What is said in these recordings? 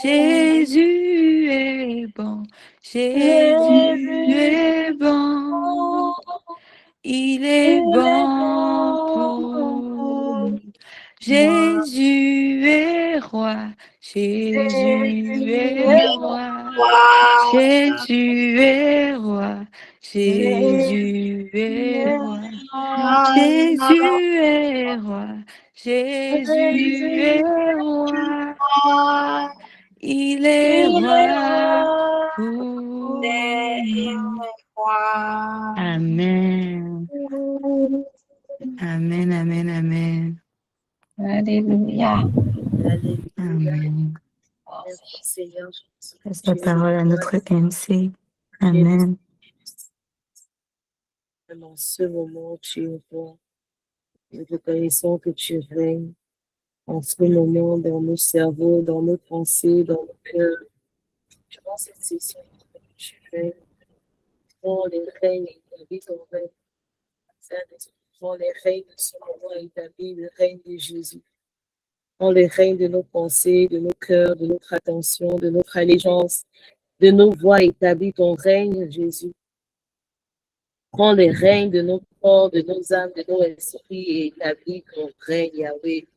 Jésus est bon, Jésus est bon, il est bon pour nous. Jésus est roi, Jésus est roi, Jésus est roi, Jésus est roi, Jésus est roi, Jésus est roi. Il est roi pour nous. Amen. Amen, amen, amen. Alléluia. Amen. Merci Seigneur. Laisse la parole à notre MC. Amen. Dans ce moment, tu es roi. Nous reconnaissons que tu règnes en ce moment dans nos cerveaux, dans nos pensées, dans nos cœurs. Durant cette session, tu règnes. Prends les règnes et établis ton règne. Prends les règnes de ce moment et établis le règne de Jésus. Prends les règnes de nos pensées, de nos cœurs, de notre attention, de notre allégeance, de nos voix, établis ton règne, Jésus. Prends les règnes de nos corps, de nos âmes, de nos esprits et établis ton règne, Yahweh.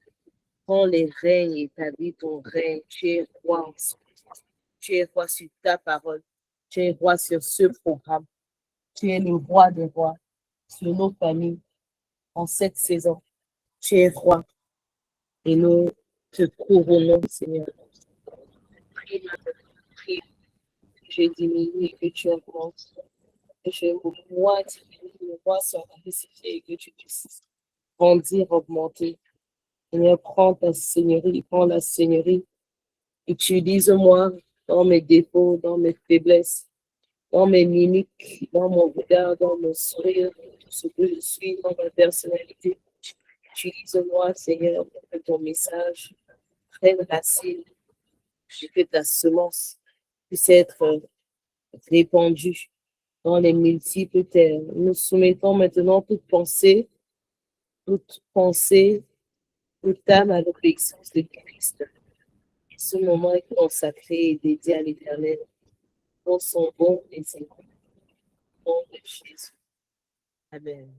Prends les règnes et établis ton règne. Tu es roi. Tu es roi sur ta parole. Tu es roi sur ce programme. Tu es le roi des rois sur nos familles en cette saison. Tu es roi. Et nous te couronnons, Seigneur. Prie maintenant, prie que je diminue et que tu augmentes. Que je moi diminue, le roi soit crucifié et que tu puisses grandir, augmenter. Seigneur, prends ta seigneurie, prends la seigneurie. Utilise-moi dans mes défauts, dans mes faiblesses, dans mes mimiques, dans mon regard, dans mon sourire, tout ce que je suis, dans ma personnalité. Utilise-moi, Seigneur, pour que ton message prenne racine, que ta semence puisse être répandue dans les multiples terres. Nous soumettons maintenant toute pensée, toute âme à l'obéissance de Christ. Ce moment est consacré et dédié à l'Éternel pour son bon et son nom de Jésus. Amen.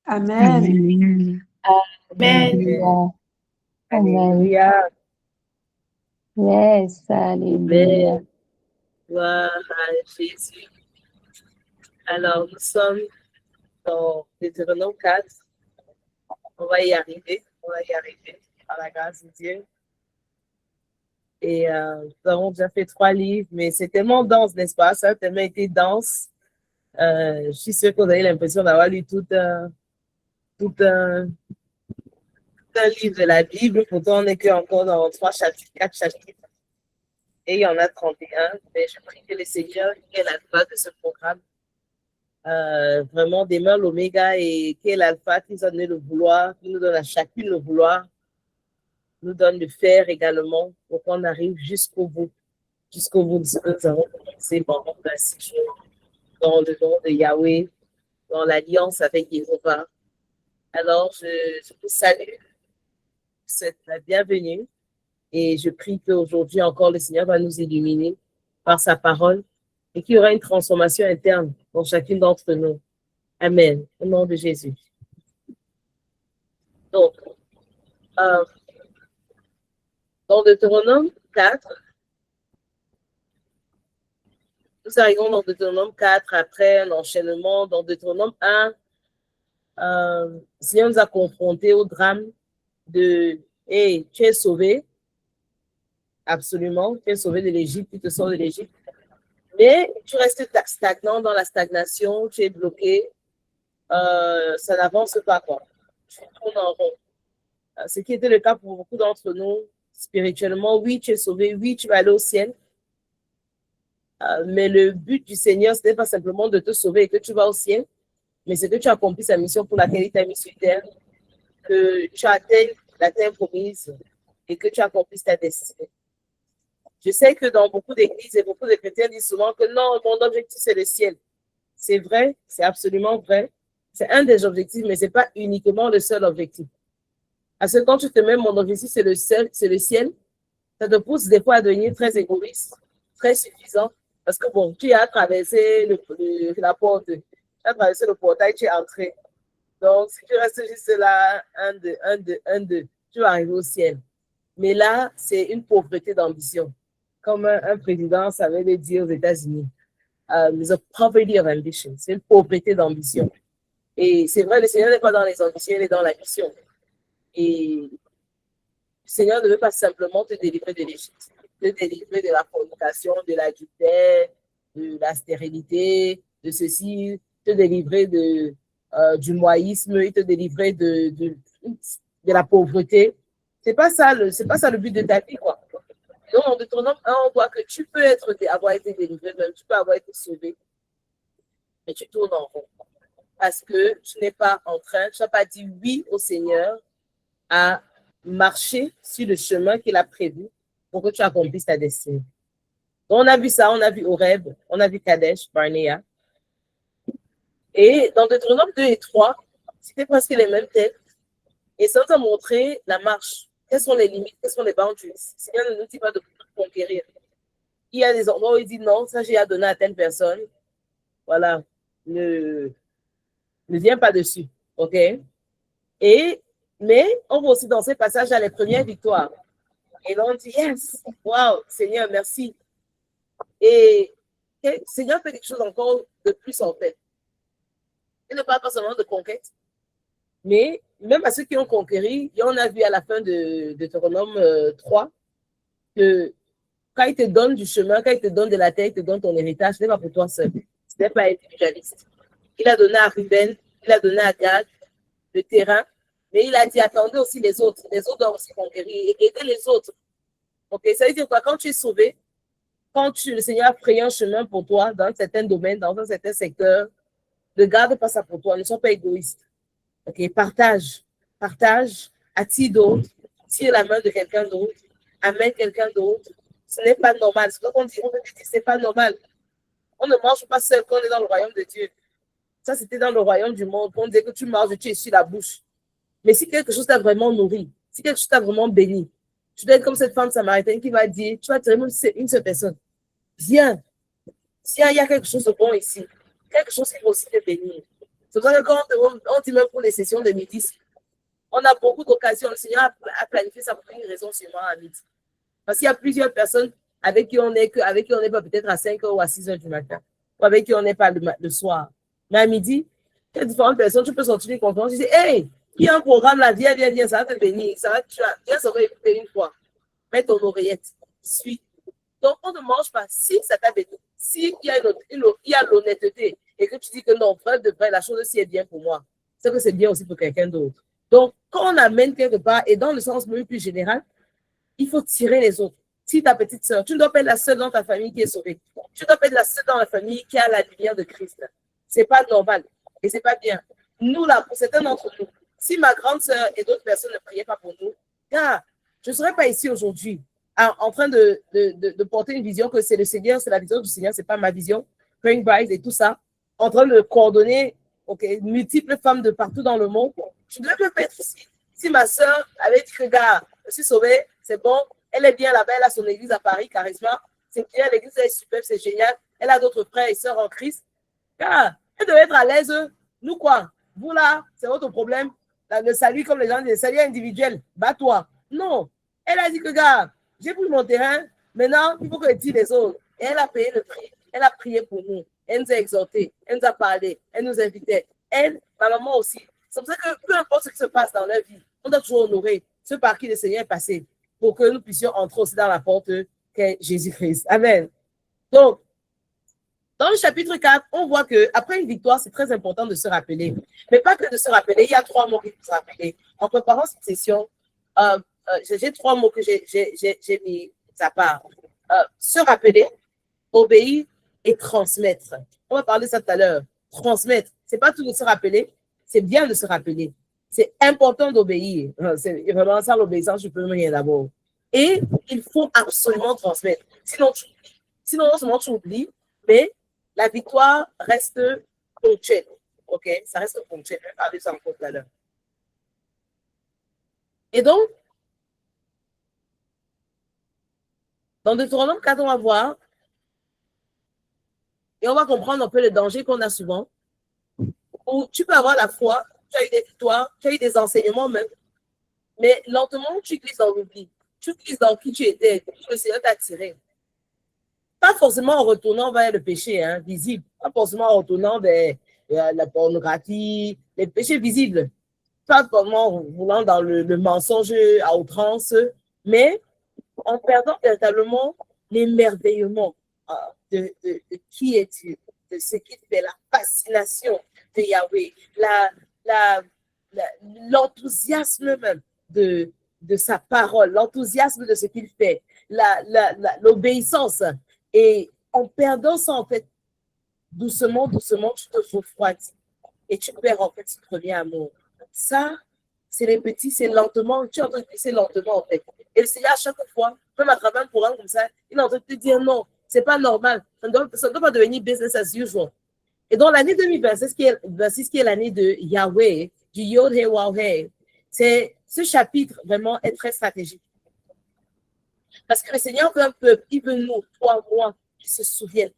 Amen. Amen. Alléluia. Yes, alléluia. Amen. Gloire à Jésus. Alors, nous sommes dans Deutéronome 4. On va y arriver. Par la grâce de Dieu. Et nous avons déjà fait 3 livres, mais c'est tellement dense, n'est-ce pas? Ça a tellement été dense. Je suis sûre que vous avez l'impression d'avoir lu tout un livre de la Bible. Pourtant, on n'est qu'encore dans 3 chapitres, 4 chapitres. Et il y en a 31. Mais je prie que le Seigneur, qui est l'alpha de ce programme, vraiment demeure l'oméga et qui est l'alpha, qui nous donne le vouloir, qui nous donne à chacune le vouloir, nous donne le faire également pour qu'on arrive jusqu'au bout. Jusqu'au bout de ce que nous avons commencé pendant 6 jours, dans le nom de Yahweh, dans l'alliance avec Jéhovah. Alors, je vous salue, c'est la bienvenue et je prie qu'aujourd'hui encore le Seigneur va nous illuminer par sa parole et qu'il y aura une transformation interne dans chacune d'entre nous. Amen. Au nom de Jésus. Donc, dans Deutéronome 4, nous arrivons dans Deutéronome 4 après un enchaînement dans Deutéronome 1. Le Seigneur nous a confrontés au drame de « Hey, tu es sauvé, absolument, tu es sauvé de l'Égypte, tu te sors de l'Égypte, mais tu restes stagnant dans la stagnation, tu es bloqué, ça n'avance pas, quoi. Tu tournes en rond. » Ce qui était le cas pour beaucoup d'entre nous, spirituellement, oui, tu es sauvé, oui, tu vas aller au ciel, mais le but du Seigneur, ce n'est pas simplement de te sauver et que tu vas au ciel, mais c'est que tu accomplis sa mission pour laquelle il t'a mis sur terre, que tu atteignes la terre promise et que tu accomplisses ta destinée. Je sais que dans beaucoup d'églises et beaucoup de chrétiens disent souvent que non, mon objectif c'est le ciel. C'est vrai, c'est absolument vrai. C'est un des objectifs, mais ce n'est pas uniquement le seul objectif. Parce que quand tu te mets mon objectif c'est le ciel, ça Ça te pousse des fois à devenir très égoïste, très suffisant. Parce que bon, tu as traversé la porte, tu as traversé le portail, tu es entré. Donc, si tu restes juste là, tu vas arriver au ciel. Mais là, c'est une pauvreté d'ambition. Comme un président savait le dire aux États-Unis. There's a poverty of ambition. C'est une pauvreté d'ambition. Et c'est vrai, le Seigneur n'est pas dans les ambitions, il est dans la mission. Et le Seigneur ne veut pas simplement te délivrer de l'Égypte, te délivrer de la fornication, de l'adultère, de la stérilité, de ceci, te délivrer du moïsme, et te délivrer de la pauvreté. C'est pas ça le but de ta vie, quoi. Donc, en Deutéronome 1, on voit que tu peux avoir été délivré, même tu peux avoir été sauvé, mais tu tournes en rond. Parce que tu n'es pas en train, tu n'as pas dit oui au Seigneur à marcher sur le chemin qu'il a prévu pour que tu accomplisses ta destinée. Donc, on a vu ça, on a vu Horeb, on a vu Kadesh, Barnea. Et dans Deutéronome 2 et 3, c'était presque les mêmes textes. Et ça nous a montré la marche. Quelles sont les limites, quelles sont les boundaries. Le Seigneur ne nous dit pas de conquérir. Il y a des endroits où il dit non, ça j'ai à donner à telle personne. Voilà. Ne viens pas dessus. OK? Mais on voit aussi dans ces passages les premières victoires. Et là, on dit yes, wow, Seigneur, merci. Et Seigneur fait quelque chose encore de plus en fait. Il ne parle pas seulement de conquête, mais même à ceux qui ont conquéri, on a vu à la fin de Deutéronome 3 que quand il te donne du chemin, quand il te donne de la terre, il te donne ton héritage, ce n'est pas pour toi seul. Ce n'est pas individualiste. Il a donné à Ruben, il a donné à Gad le terrain, mais il a dit attendez aussi les autres. Les autres doivent aussi conquérir et aider les autres. Ok, ça veut dire quoi? Quand tu es sauvé, quand le Seigneur a créé un chemin pour toi dans un certain domaine, dans un certain secteur, ne garde pas ça pour toi, ne sois pas égoïste. Ok, partage, attire d'autres, tire la main de quelqu'un d'autre, amène quelqu'un d'autre. Ce n'est pas normal. C'est comme on dit, c'est pas normal. On ne mange pas seul quand on est dans le royaume de Dieu. Ça, c'était dans le royaume du monde. On disait que tu manges, tu es sur la bouche. Mais si quelque chose t'a vraiment nourri, si quelque chose t'a vraiment béni, tu dois être comme cette femme samaritaine qui va dire, tu vas te dire, une seule personne, viens, il y a quelque chose de bon ici, quelque chose qui va aussi te bénir. C'est pour ça que quand on dit même pour les sessions de midi, on a beaucoup d'occasions. Le Seigneur a planifié ça pour une raison sûrement à midi. Parce qu'il y a plusieurs personnes avec qui on n'est pas peut-être à 5 h ou à 6 h du matin, ou avec qui on n'est pas le soir. Mais à midi, il y a différentes personnes, tu peux sortir une conférence, tu dis, hey, il y a un programme là, viens, ça va te bénir, viens se réécouter une fois. Mets ton oreillette, suis. Donc, on ne mange pas si ça t'a béni, si il y a l'honnêteté et que tu dis que non, vrai de vrai, la chose aussi est bien pour moi, c'est que c'est bien aussi pour quelqu'un d'autre. Donc, quand on amène quelque part, et dans le sens même plus général, il faut tirer les autres. Si ta petite soeur, tu ne dois pas être la seule dans ta famille qui est sauvée. Tu ne dois pas être la seule dans la famille qui a la lumière de Christ. Ce n'est pas normal et ce n'est pas bien. Nous, là, pour certains d'entre nous, si ma grande soeur et d'autres personnes ne priaient pas pour nous, car je ne serais pas ici aujourd'hui en train de porter une vision que c'est le Seigneur, c'est la vision du Seigneur, ce n'est pas ma vision, Praying Brides et tout ça, en train de coordonner multiples femmes de partout dans le monde. Je ne devrais pas être ici. Si ma soeur avait dit que, gars, je suis sauvée, c'est bon, elle est bien là-bas, elle a son église à Paris, Charisma, c'est bien, l'église est super, c'est génial, elle a d'autres frères et sœurs en Christ. Car elle devait être à l'aise. Nous, quoi? Vous, là, c'est votre problème. Le salut, comme les gens disent, le salut individuel, bats-toi. Non. Elle a dit que, gars, j'ai pris mon terrain, maintenant, il faut que je tire les autres. Et elle a payé le prix. Elle a prié pour nous. Elle nous a exhortés. Elle nous a parlé. Elle nous invitait. Elle, ma maman aussi. C'est pour ça que peu importe ce qui se passe dans leur vie, on doit toujours honorer ce par qui le Seigneur est passé pour que nous puissions entrer aussi dans la porte qu'est Jésus-Christ. Amen. Donc, dans le chapitre 4, on voit qu'après une victoire, c'est très important de se rappeler. Mais pas que de se rappeler, il y a 3 mots qu'il faut se rappeler. En préparant cette session, j'ai 3 mots que j'ai mis à part. Se rappeler, obéir et transmettre. On va parler de ça tout à l'heure. Transmettre, ce n'est pas tout de se rappeler, c'est bien de se rappeler. C'est important d'obéir. C'est vraiment ça l'obéissance, je peux rien d'abord. Et il faut absolument transmettre. Sinon non seulement tu oublies, mais la victoire reste ponctuelle. OK? Ça reste ponctuel. Je vais parler de ça encore tout à l'heure. Et donc, Dans Deutéronome 4, on va voir et on va comprendre un peu le danger qu'on a souvent. Où tu peux avoir la foi, tu as eu des victoires, tu as eu des enseignements même, mais lentement, tu glisses dans l'oubli. Tu glisses dans qui tu étais, le Seigneur t'a tiré. Pas forcément en retournant vers le péché visible, pas forcément en retournant vers la pornographie, les péchés visibles, pas forcément en voulant dans le mensonge à outrance, mais en perdant véritablement l'émerveillement de qui es-tu, de ce qui fait la fascination de Yahweh, l'enthousiasme même de sa parole, l'enthousiasme de ce qu'il fait, l'obéissance. Et en perdant ça, en fait, doucement, doucement, tu te refroidis et tu perds en fait ce premier amour. Ça, c'est les petits, c'est lentement, tu es en train de glisser lentement en fait. Et le Seigneur, à chaque fois, même à travers un programme comme ça, il est en train de te dire non, c'est pas normal, ça ne doit pas devenir business as usual. Et dans l'année 2026, qui est l'année de Yahweh, du Yod-Heh-Wav-Heh, ce chapitre vraiment est très stratégique. Parce que le Seigneur veut un peuple, il veut nous, toi, moi, qui se souviennent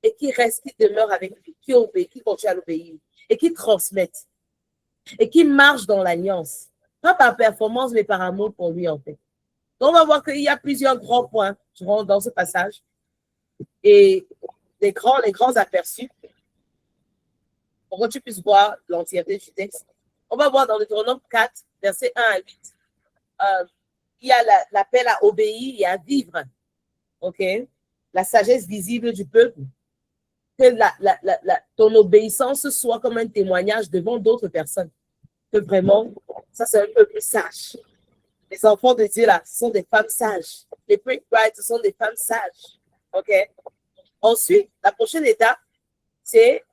et qui restent, qui demeurent avec lui, qui obéissent, qui continuent à l'obéir et qui transmettent et qui marchent dans l'alliance. Pas par performance, mais par amour pour lui, en fait. Donc, on va voir qu'il y a plusieurs grands points dans ce passage et les grands aperçus pour que tu puisses voir l'entièreté du texte. On va voir dans Deutéronome 4, versets 1 à 8. Il y a l'appel à obéir et à vivre. OK? La sagesse visible du peuple. Que ton obéissance soit comme un témoignage devant d'autres personnes. Que vraiment, ça c'est un peu plus sage. Les enfants de Dieu, là, ce sont des femmes sages. Les Great Brides, ce sont des femmes sages. OK? Ensuite, la prochaine étape, c'est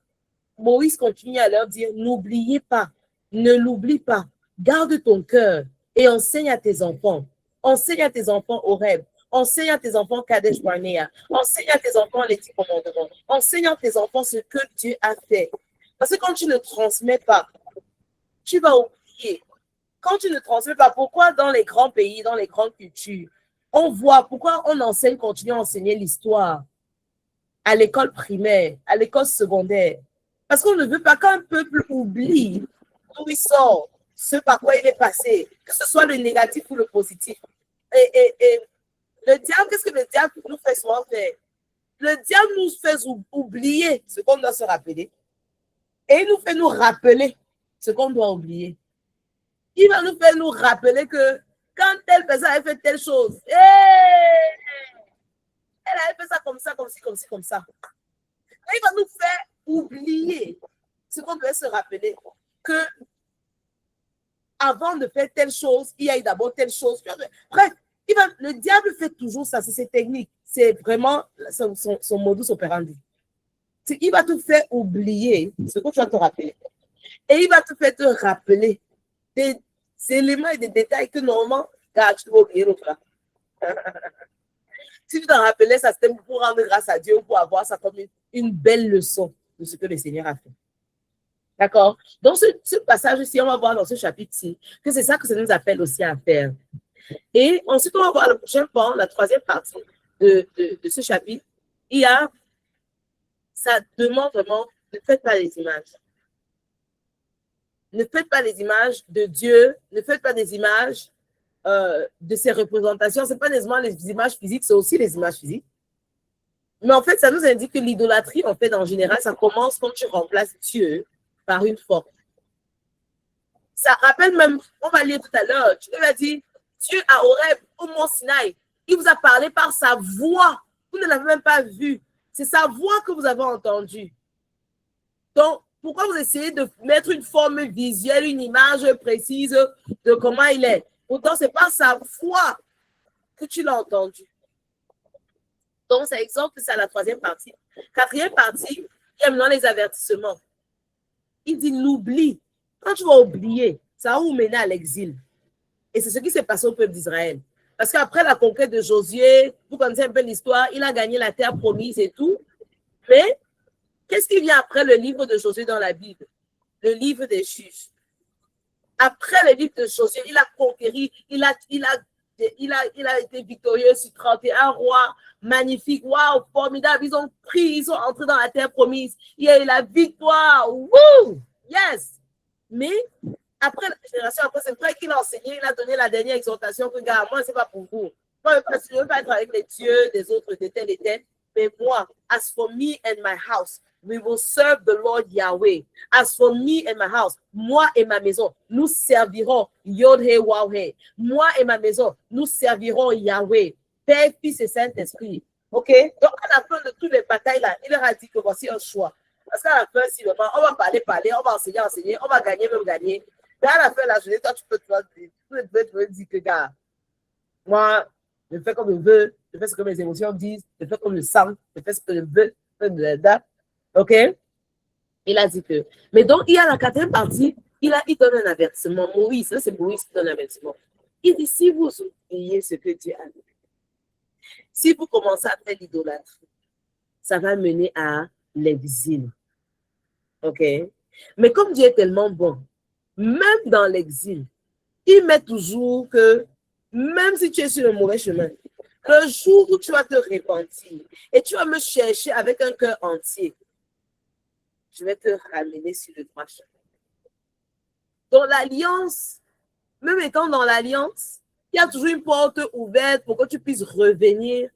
Moïse continue à leur dire, n'oubliez pas, ne l'oublie pas, garde ton cœur et enseigne à tes enfants. Enseigne à tes enfants Horeb. Enseigne à tes enfants Kadesh Barnea. Enseigne à tes enfants les 10 commandements. Enseigne à tes enfants ce que Dieu a fait. Parce que quand tu ne transmets pas, tu vas oublier. Quand tu ne transmets pas, pourquoi dans les grands pays, dans les grandes cultures, on voit pourquoi on enseigne, continue à enseigner l'histoire à l'école primaire, à l'école secondaire. Parce qu'on ne veut pas qu'un peuple oublie d'où il sort, ce par quoi il est passé, que ce soit le négatif ou le positif. Et le diable, qu'est-ce que le diable nous fait souvent faire? Le diable nous fait oublier ce qu'on doit se rappeler. Et il nous fait nous rappeler ce qu'on doit oublier. Il va nous faire nous rappeler que quand telle personne a fait telle chose, elle a fait ça comme ça, comme ci, comme ci, comme ça. Et il va nous faire oublier ce qu'on doit se rappeler. Que avant de faire telle chose, il y a eu d'abord telle chose. Bref, le diable fait toujours ça, c'est ses techniques. C'est vraiment son modus operandi. Il va te faire oublier ce que tu vas te rappeler. Et il va te faire te rappeler des éléments et des détails que normalement, tu vas oublier l'autre là. Si tu t'en rappelais, ça c'était pour rendre grâce à Dieu ou pour avoir ça comme une belle leçon de ce que le Seigneur a fait. D'accord? Donc, ce passage-ci, on va voir dans ce chapitre-ci que c'est ça que ça nous appelle aussi à faire. Et ensuite, on va voir le prochain point, la troisième partie de ce chapitre. Ça demande vraiment, ne faites pas les images. Ne faites pas les images de Dieu, ne faites pas des images de ses représentations. Ce n'est pas nécessairement les images physiques, c'est aussi les images physiques. Mais en fait, ça nous indique que l'idolâtrie, en fait, en général, ça commence quand tu remplaces Dieu par une forme. Ça rappelle même, on va lire tout à l'heure, tu lui as dit, Dieu à Horeb, au mont Sinaï, il vous a parlé par sa voix. Vous ne l'avez même pas vu. C'est sa voix que vous avez entendue. Donc, pourquoi vous essayez de mettre une forme visuelle, une image précise de comment il est? Pourtant, ce n'est pas sa voix que tu l'as entendu. Donc, c'est exemple que c'est la troisième partie. Quatrième partie, il y a maintenant les avertissements. Il dit l'oubli. Quand tu vas oublier, ça va vous mener à l'exil. Et c'est ce qui s'est passé au peuple d'Israël. Parce qu'après la conquête de Josué, vous connaissez un peu l'histoire, il a gagné la terre promise et tout. Mais qu'est-ce qui vient après le livre de Josué dans la Bible? Le livre des juges. Après le livre de Josué, il a conquéri, il a il a été victorieux sur 31 rois. Magnifique, waouh, formidable. Ils ont pris, ils sont entrés dans la terre promise. Il y a eu la victoire. Wouh! Yes! Mais après la génération, après, c'est vrai qu'il a enseigné, il a donné la dernière exhortation que, gars, moi, c'est pas pour vous. Moi, je ne veux pas être avec les dieux des autres, de tel et tel. Mais moi, as for me and my house, we will serve the Lord Yahweh. As for me and my house, moi et ma maison, nous servirons Yod-Hé, Waw-Hé. Moi et ma maison, nous servirons Yahweh, Père, Fils et Saint-Esprit. OK? Donc, à la fin de toutes les batailles, là, il leur a dit que voici un choix. Parce qu'à la fin, si vraiment, on va parler, on va enseigner, on va gagner, même gagner. Mais à la fin de la journée, toi, tu peux te dire que, gars, moi, je fais comme je veux, je fais ce que mes émotions disent, je fais comme je sens, je fais ce que je veux, OK? Il a dit que. Mais donc, il y a la quatrième partie, il donne un avertissement. Moïse, là, c'est Moïse qui donne un avertissement. Il dit, si vous oubliez ce que Dieu a dit, si vous commencez à faire l'idolâtrie, ça va mener à l'exil. OK? Mais comme Dieu est tellement bon, même dans l'exil, il met toujours que, même si tu es sur le mauvais chemin, le jour où tu vas te repentir et tu vas me chercher avec un cœur entier, je vais te ramener sur le droit chemin. Dans l'alliance, même étant dans l'alliance, il y a toujours une porte ouverte pour que tu puisses revenir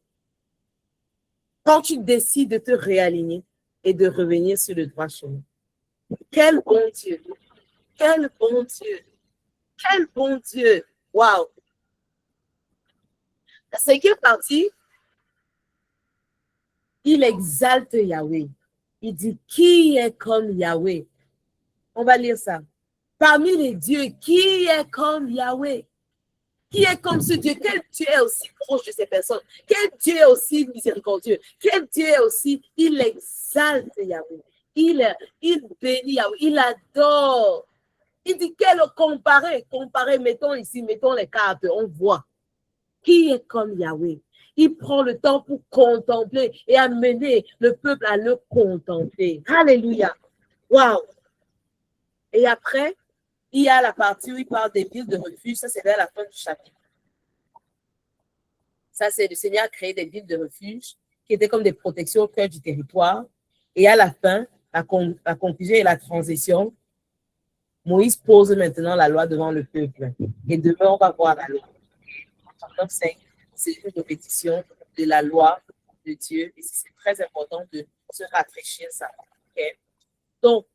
quand tu décides de te réaligner et de revenir sur le droit chemin. Quel bon Dieu! Quel bon Dieu! Quel bon Dieu! Wow! La cinquième partie, il exalte Yahweh. Il dit, qui est comme Yahweh? On va lire ça. Parmi les dieux, qui est comme Yahweh? Qui est comme ce Dieu? Quel Dieu est aussi proche de ces personnes? Quel Dieu est aussi miséricordieux? Quel Dieu est aussi, il exalte Yahweh. Il bénit Yahweh. Il adore. Il dit, quel comparer, mettons ici, mettons les cartes, on voit. Qui est comme Yahweh? Il prend le temps pour contempler et amener le peuple à le contempler. Alléluia. Wow. Et après, il y a la partie où il parle des villes de refuge. Ça, c'est vers la fin du chapitre. Ça, c'est le Seigneur a créé des villes de refuge qui étaient comme des protections au cœur du territoire. Et à la fin, la conclusion et la transition, Moïse pose maintenant la loi devant le peuple. Et demain, on va voir la loi. C'est une répétition de la loi de Dieu. Et c'est très important de se rafraîchir ça. Okay? Donc,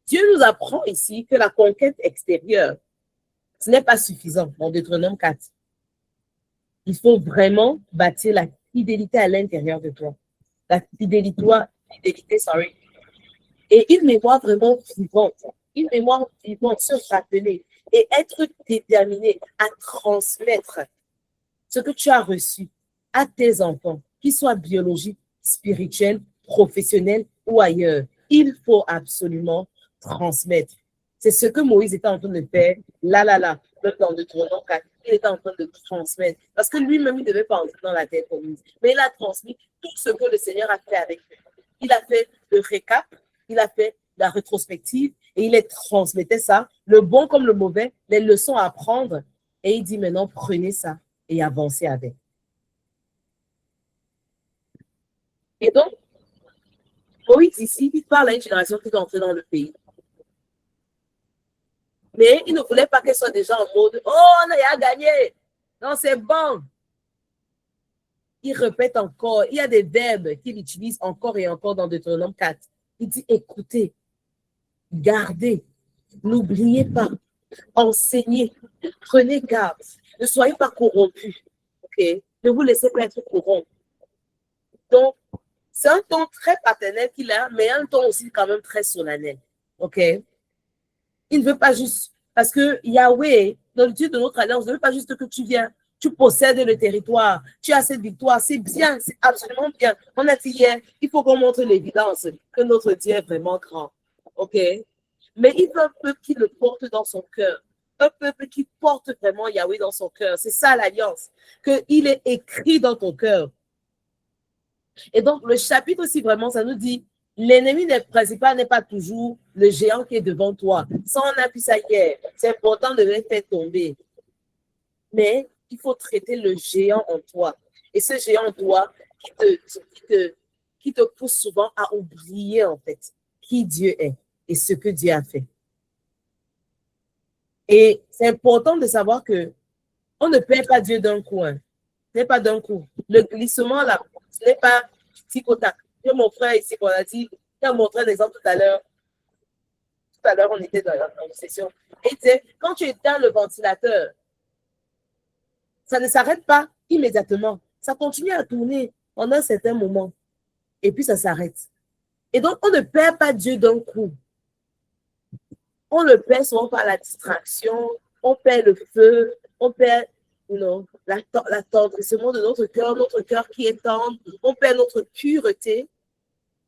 Dieu nous apprend ici que la conquête extérieure, ce n'est pas suffisant dans Deutéronome 4. Il faut vraiment bâtir la fidélité à l'intérieur de toi. La fidélité, et une mémoire vraiment vivante. Une mémoire vivante, se rappeler et être déterminé à transmettre ce que tu as reçu à tes enfants, qu'ils soient biologiques, spirituels, professionnels ou ailleurs. Il faut absolument transmettre. C'est ce que Moïse était en train de faire, là, dans Deutéronome 4, il était en train de transmettre. Parce que lui-même, il ne devait pas entrer dans la terre promise. Mais il a transmis tout ce que le Seigneur a fait avec lui. Il a fait le récap, il a fait la rétrospective et il les transmettait ça, le bon comme le mauvais, les leçons à apprendre. Et il dit maintenant, prenez ça et avancez avec. Et donc, Moïse ici, il parle à une génération qui est entrée dans le pays. Mais il ne voulait pas qu'elle soit déjà en mode « Oh, on a gagné! Non, c'est bon! » Il répète encore. Il y a des verbes qu'il utilise encore et encore dans Deutéronome 4. Il dit « Écoutez, gardez, n'oubliez pas, enseignez, prenez garde, ne soyez pas corrompus. Okay? Ne vous laissez pas être corrompus. » Donc, c'est un ton très paternel qu'il a, mais un ton aussi quand même très solennel. OK? Il ne veut pas juste, parce que Yahweh, dans le Dieu de notre alliance, ne veut pas juste que tu viens, tu possèdes le territoire, tu as cette victoire, c'est bien, c'est absolument bien. On a dit hier, il faut qu'on montre l'évidence que notre Dieu est vraiment grand. OK? Mais il veut un peuple qui le porte dans son cœur, un peuple qui porte vraiment Yahweh dans son cœur. C'est ça l'alliance, qu'il est écrit dans ton cœur. Et donc, le chapitre aussi, vraiment, ça nous dit, l'ennemi principal n'est pas toujours le géant qui est devant toi. Ça, on a vu ça hier. C'est important de le faire tomber. Mais il faut traiter le géant en toi. Et ce géant en toi qui te pousse souvent à oublier, en fait, qui Dieu est et ce que Dieu a fait. Et c'est important de savoir que on ne perd pas Dieu d'un coup. Hein. Ce n'est pas d'un coup. Le glissement, là, ce n'est pas tic au tac. J'ai mon frère ici qu'on a dit, il a montré un exemple tout à l'heure. Tout à l'heure, on était dans une session. Et il disait, quand tu éteins le ventilateur, ça ne s'arrête pas immédiatement. Ça continue à tourner pendant un certain moment. Et puis, ça s'arrête. Et donc, on ne perd pas Dieu d'un coup. On le perd souvent par la distraction, on perd le feu, on perd l'attendrissement de notre cœur qui est tendre, on perd notre pureté.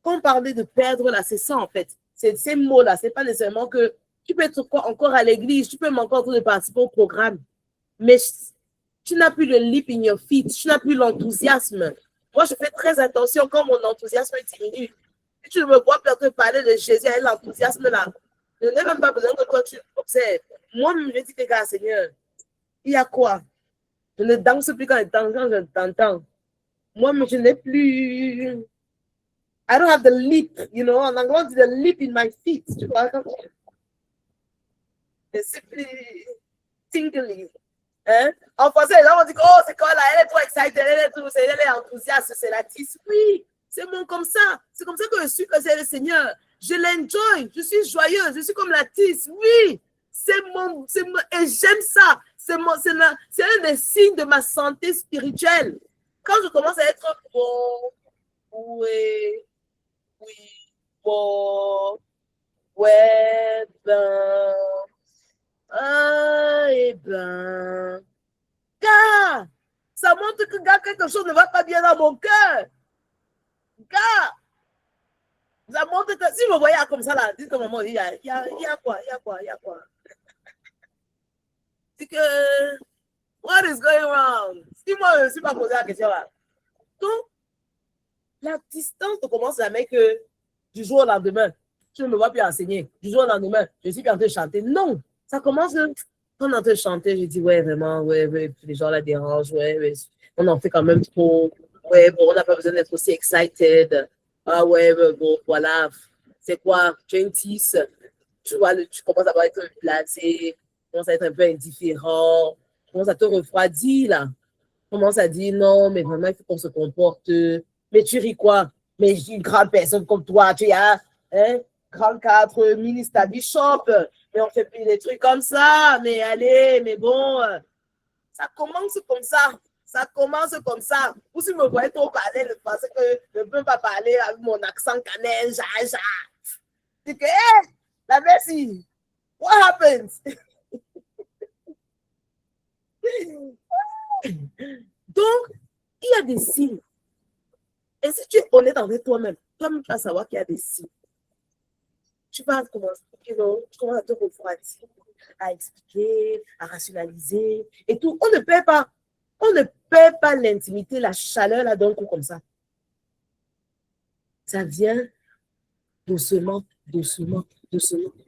Quand on parlait de perdre, là, c'est ça en fait. C'est ces mots-là, c'est pas nécessairement que tu peux être encore à l'église, tu peux même encore participer au programme, mais tu n'as plus le leap in your feet, tu n'as plus l'enthousiasme. Moi, je fais très attention quand mon enthousiasme diminue. Si tu ne me vois plus parler de Jésus avec l'enthousiasme là, je n'ai même pas besoin que toi tu observes. Moi-même, je dis que, gars, Seigneur, il y a quoi? Je ne danse plus quand je t'entends. Moi-même, je n'ai plus. I don't have the leap, you know. En anglais, on dit the leap in my feet. Tu vois? C'est plus tingling. Hein? En français, les gens vont dire, oh, c'est quoi là? Elle est trop excitée, elle est enthousiaste, c'est la tisse. Oui, c'est bon comme ça. C'est comme ça que je suis que c'est le Seigneur. Je l'enjoy, je suis joyeuse, je suis comme la tisse. Oui, et j'aime ça. C'est un des signes de ma santé spirituelle. Quand je commence à être bon, oui, bon, ouais, ben, gars, ça montre que gars, quelque chose ne va pas bien dans mon cœur. Gars, ça montre que si vous voyez comme ça là, dites maman, il y a quoi. C'est que, what is going on? Si moi, je ne suis pas posé la question là. Donc, la distance ne commence jamais que du jour au lendemain, je ne me vois plus enseigner. Du jour au lendemain, je suis plus en train de chanter. Non, ça commence quand on est en train de chanter, je dis, ouais, vraiment, ouais, les gens la dérangent, ouais, on en fait quand même trop. Ouais, bon, on n'a pas besoin d'être aussi excited. Ah ouais, bon, voilà. C'est quoi? Tu as une tisse. Tu vois, tu commences à être blasé, tu commences à être un peu indifférent, tu commences à te refroidir, là. Tu commences à dire, non, mais vraiment, il faut qu'on se comporte. Mais tu ris quoi? Mais je suis une grande personne comme toi, tu as, hein, 34, ministre, bishop, mais on fait plus des trucs comme ça, mais allez, mais bon, ça commence comme ça. Ça commence comme ça. Ou si me voyez trop parler le français, que je ne peux pas parler avec mon accent canin, c'est que, hé, la merci. What happens? Donc, il y a des signes. Et si tu es honnête avec toi-même, toi-même, tu vas savoir qu'il y a des signes. Tu vas commencer, tu commences à te refroidir, à expliquer, à rationaliser et tout. On ne perd pas l'intimité, la chaleur là d'un coup comme ça. Ça vient doucement,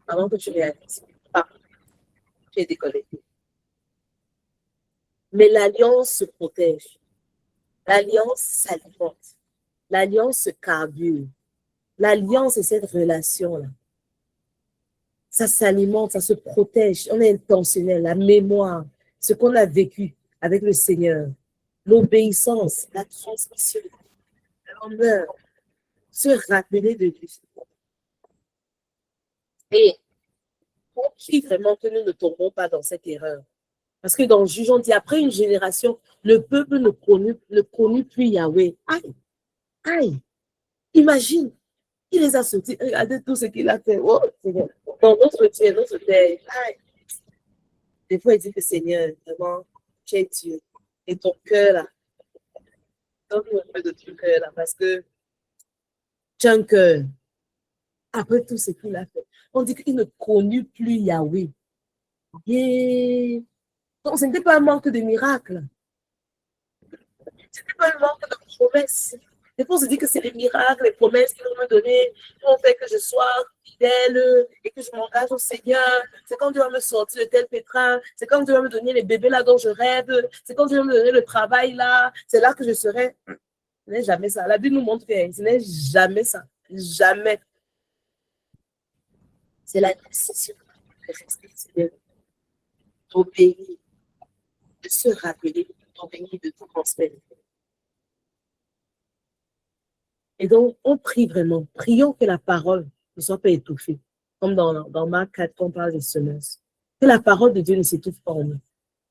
avant que tu réalises. Ah, tu es déconnecté. Mais l'alliance se protège. L'alliance s'alimente. L'alliance se carbure. L'alliance, c'est cette relation-là. Ça s'alimente, ça se protège. On est intentionnel, la mémoire, ce qu'on a vécu avec le Seigneur, l'obéissance, la transmission, l'honneur, se rappeler de lui. Et pour qui vraiment que nous ne tombons pas dans cette erreur? Parce que dans le juge, on dit, après une génération, le peuple ne connut plus Yahweh. Aïe, imagine, il les a sortis, regardez tout ce qu'il a fait. Oh, Seigneur, dans notre Dieu, notre Père. Aïe. Des fois, il dit que Seigneur, vraiment, tu es Dieu. Et ton cœur, là, donne-nous un peu de ton cœur, là, parce que tu as un cœur. Après tout ce qu'il a fait, on dit qu'il ne connut plus Yahweh. Yeah. Donc, ce n'était pas un manque de miracles. Ce n'était pas un manque de promesses. Des fois, on se dit que c'est les miracles, les promesses qu'ils vont me donner, qui vont faire que je sois fidèle et que je m'engage au Seigneur. C'est quand Dieu va me sortir de tel pétrin. C'est quand Dieu va me donner les bébés là dont je rêve. C'est quand Dieu va me donner le travail là. C'est là que je serai. Ce n'est jamais ça. La Bible nous montre que ce n'est jamais ça. Jamais. C'est la décision de rester fidèle, d'obéir, de se rappeler, d'obéir, de tout prospérer. Et donc, on prie vraiment. Prions que la parole ne soit pas étouffée. Comme dans Marc 4, on parle des semences. Que la parole de Dieu ne s'étouffe pas en nous.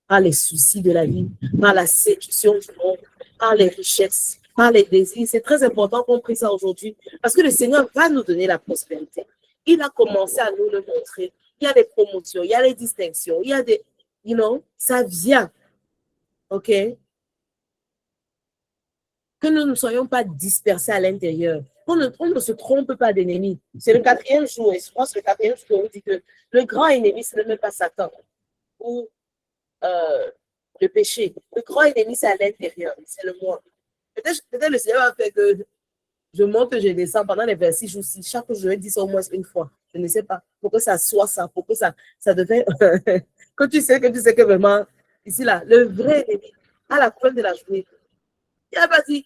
Par les soucis de la vie, par la séduction du monde, par les richesses, par les désirs. C'est très important qu'on prie ça aujourd'hui. Parce que le Seigneur va nous donner la prospérité. Il a commencé à nous le montrer. Il y a des promotions, il y a des distinctions, il y a des, ça vient. OK? Que nous ne soyons pas dispersés à l'intérieur. On ne se trompe pas d'ennemi. C'est le 4e jour, et je pense que le 4e jour, on dit que le grand ennemi, ce n'est même pas Satan ou le péché. Le grand ennemi, c'est à l'intérieur, c'est le moi. Peut-être le Seigneur va faire que je monte, je descends pendant les 26 jours. Chaque jour, je vais dire ça au moins une fois. Je ne sais pas. Pour que ça soit ça, pour que ça devienne. que tu sais que vraiment, ici, là, le vrai ennemi, à la fin de la journée, il a dit,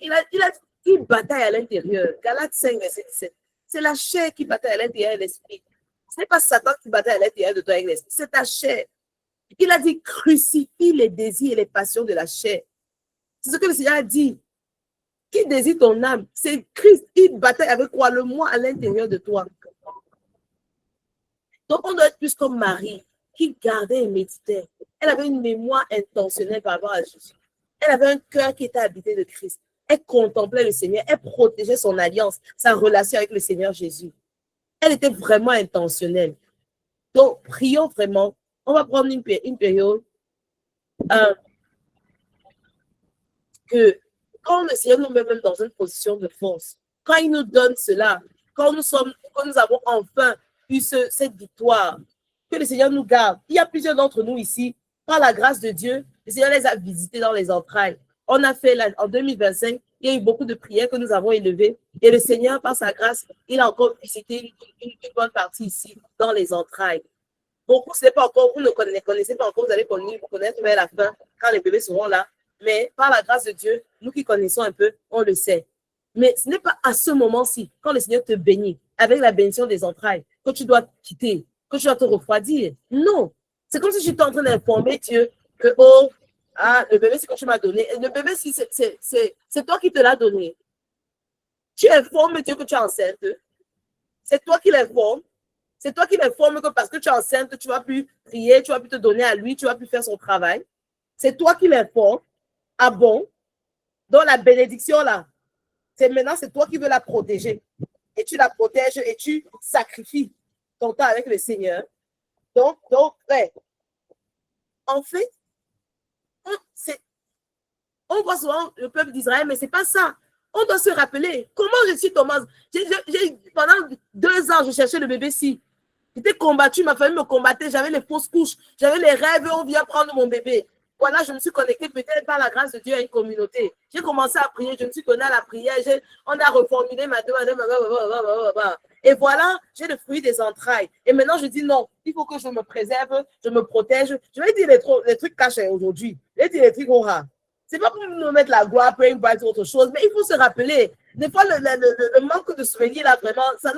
il bataille à l'intérieur. Galates 5, verset 17. C'est la chair qui bataille à l'intérieur de l'esprit. Ce n'est pas Satan qui bataille à l'intérieur de toi avec l'esprit, c'est ta chair. Il a dit, crucifie les désirs et les passions de la chair. C'est ce que le Seigneur a dit. Qui désire ton âme? C'est Christ. Il bataille avec quoi? Le moi à l'intérieur de toi. Donc, on doit être plus comme Marie, qui gardait et méditait. Elle avait une mémoire intentionnelle par rapport à Jésus. Elle avait un cœur qui était habité de Christ. Elle contemplait le Seigneur. Elle protégeait son alliance, sa relation avec le Seigneur Jésus. Elle était vraiment intentionnelle. Donc, prions vraiment. On va prendre une période que quand le Seigneur nous met même dans une position de force, quand il nous donne cela, quand nous avons enfin eu cette victoire, que le Seigneur nous garde. Il y a plusieurs d'entre nous ici, par la grâce de Dieu, le Seigneur les a visités dans les entrailles. On a fait en 2025, il y a eu beaucoup de prières que nous avons élevées et le Seigneur, par sa grâce, il a encore visité une bonne partie ici, dans les entrailles. Beaucoup, ce n'est pas encore, vous ne connaissez pas encore, vous allez connaître vers la fin, quand les bébés seront là. Mais par la grâce de Dieu, nous qui connaissons un peu, on le sait. Mais ce n'est pas à ce moment-ci, quand le Seigneur te bénit, avec la bénédiction des entrailles, que tu dois quitter, que tu dois te refroidir. Non. C'est comme si je suis en train d'informer Dieu que, le bébé, c'est que tu m'as donné. Et le bébé, c'est toi qui te l'as donné. Tu informes Dieu que tu es enceinte. C'est toi qui l'informes. C'est toi qui l'informes que parce que tu es enceinte, tu vas plus prier, tu vas plus te donner à lui, tu vas plus faire son travail. C'est toi qui l'informes. Ah bon? Donc la bénédiction là, maintenant c'est toi qui veux la protéger. Et tu la protèges et tu sacrifies ton temps avec le Seigneur. Donc, ouais. En fait, on voit souvent le peuple d'Israël, mais ce n'est pas ça. On doit se rappeler comment je suis Thomas. Pendant 2 ans, je cherchais le bébé-ci. J'étais combattu, ma famille me combattait, j'avais les fausses couches, j'avais les rêves, on vient prendre mon bébé. Voilà, je me suis connectée peut-être par la grâce de Dieu à une communauté. J'ai commencé à prier, je me suis connue à la prière, on a reformulé ma demande. Et voilà, j'ai le fruit des entrailles. Et maintenant, je dis non, il faut que je me préserve, je me protège. Je vais dire les trucs cachés aujourd'hui. Je vais dire les trucs aura. C'est pas pour nous mettre la gloire, praying bright ou autre chose, mais il faut se rappeler. Des fois, le manque de souvenirs, là, vraiment, ça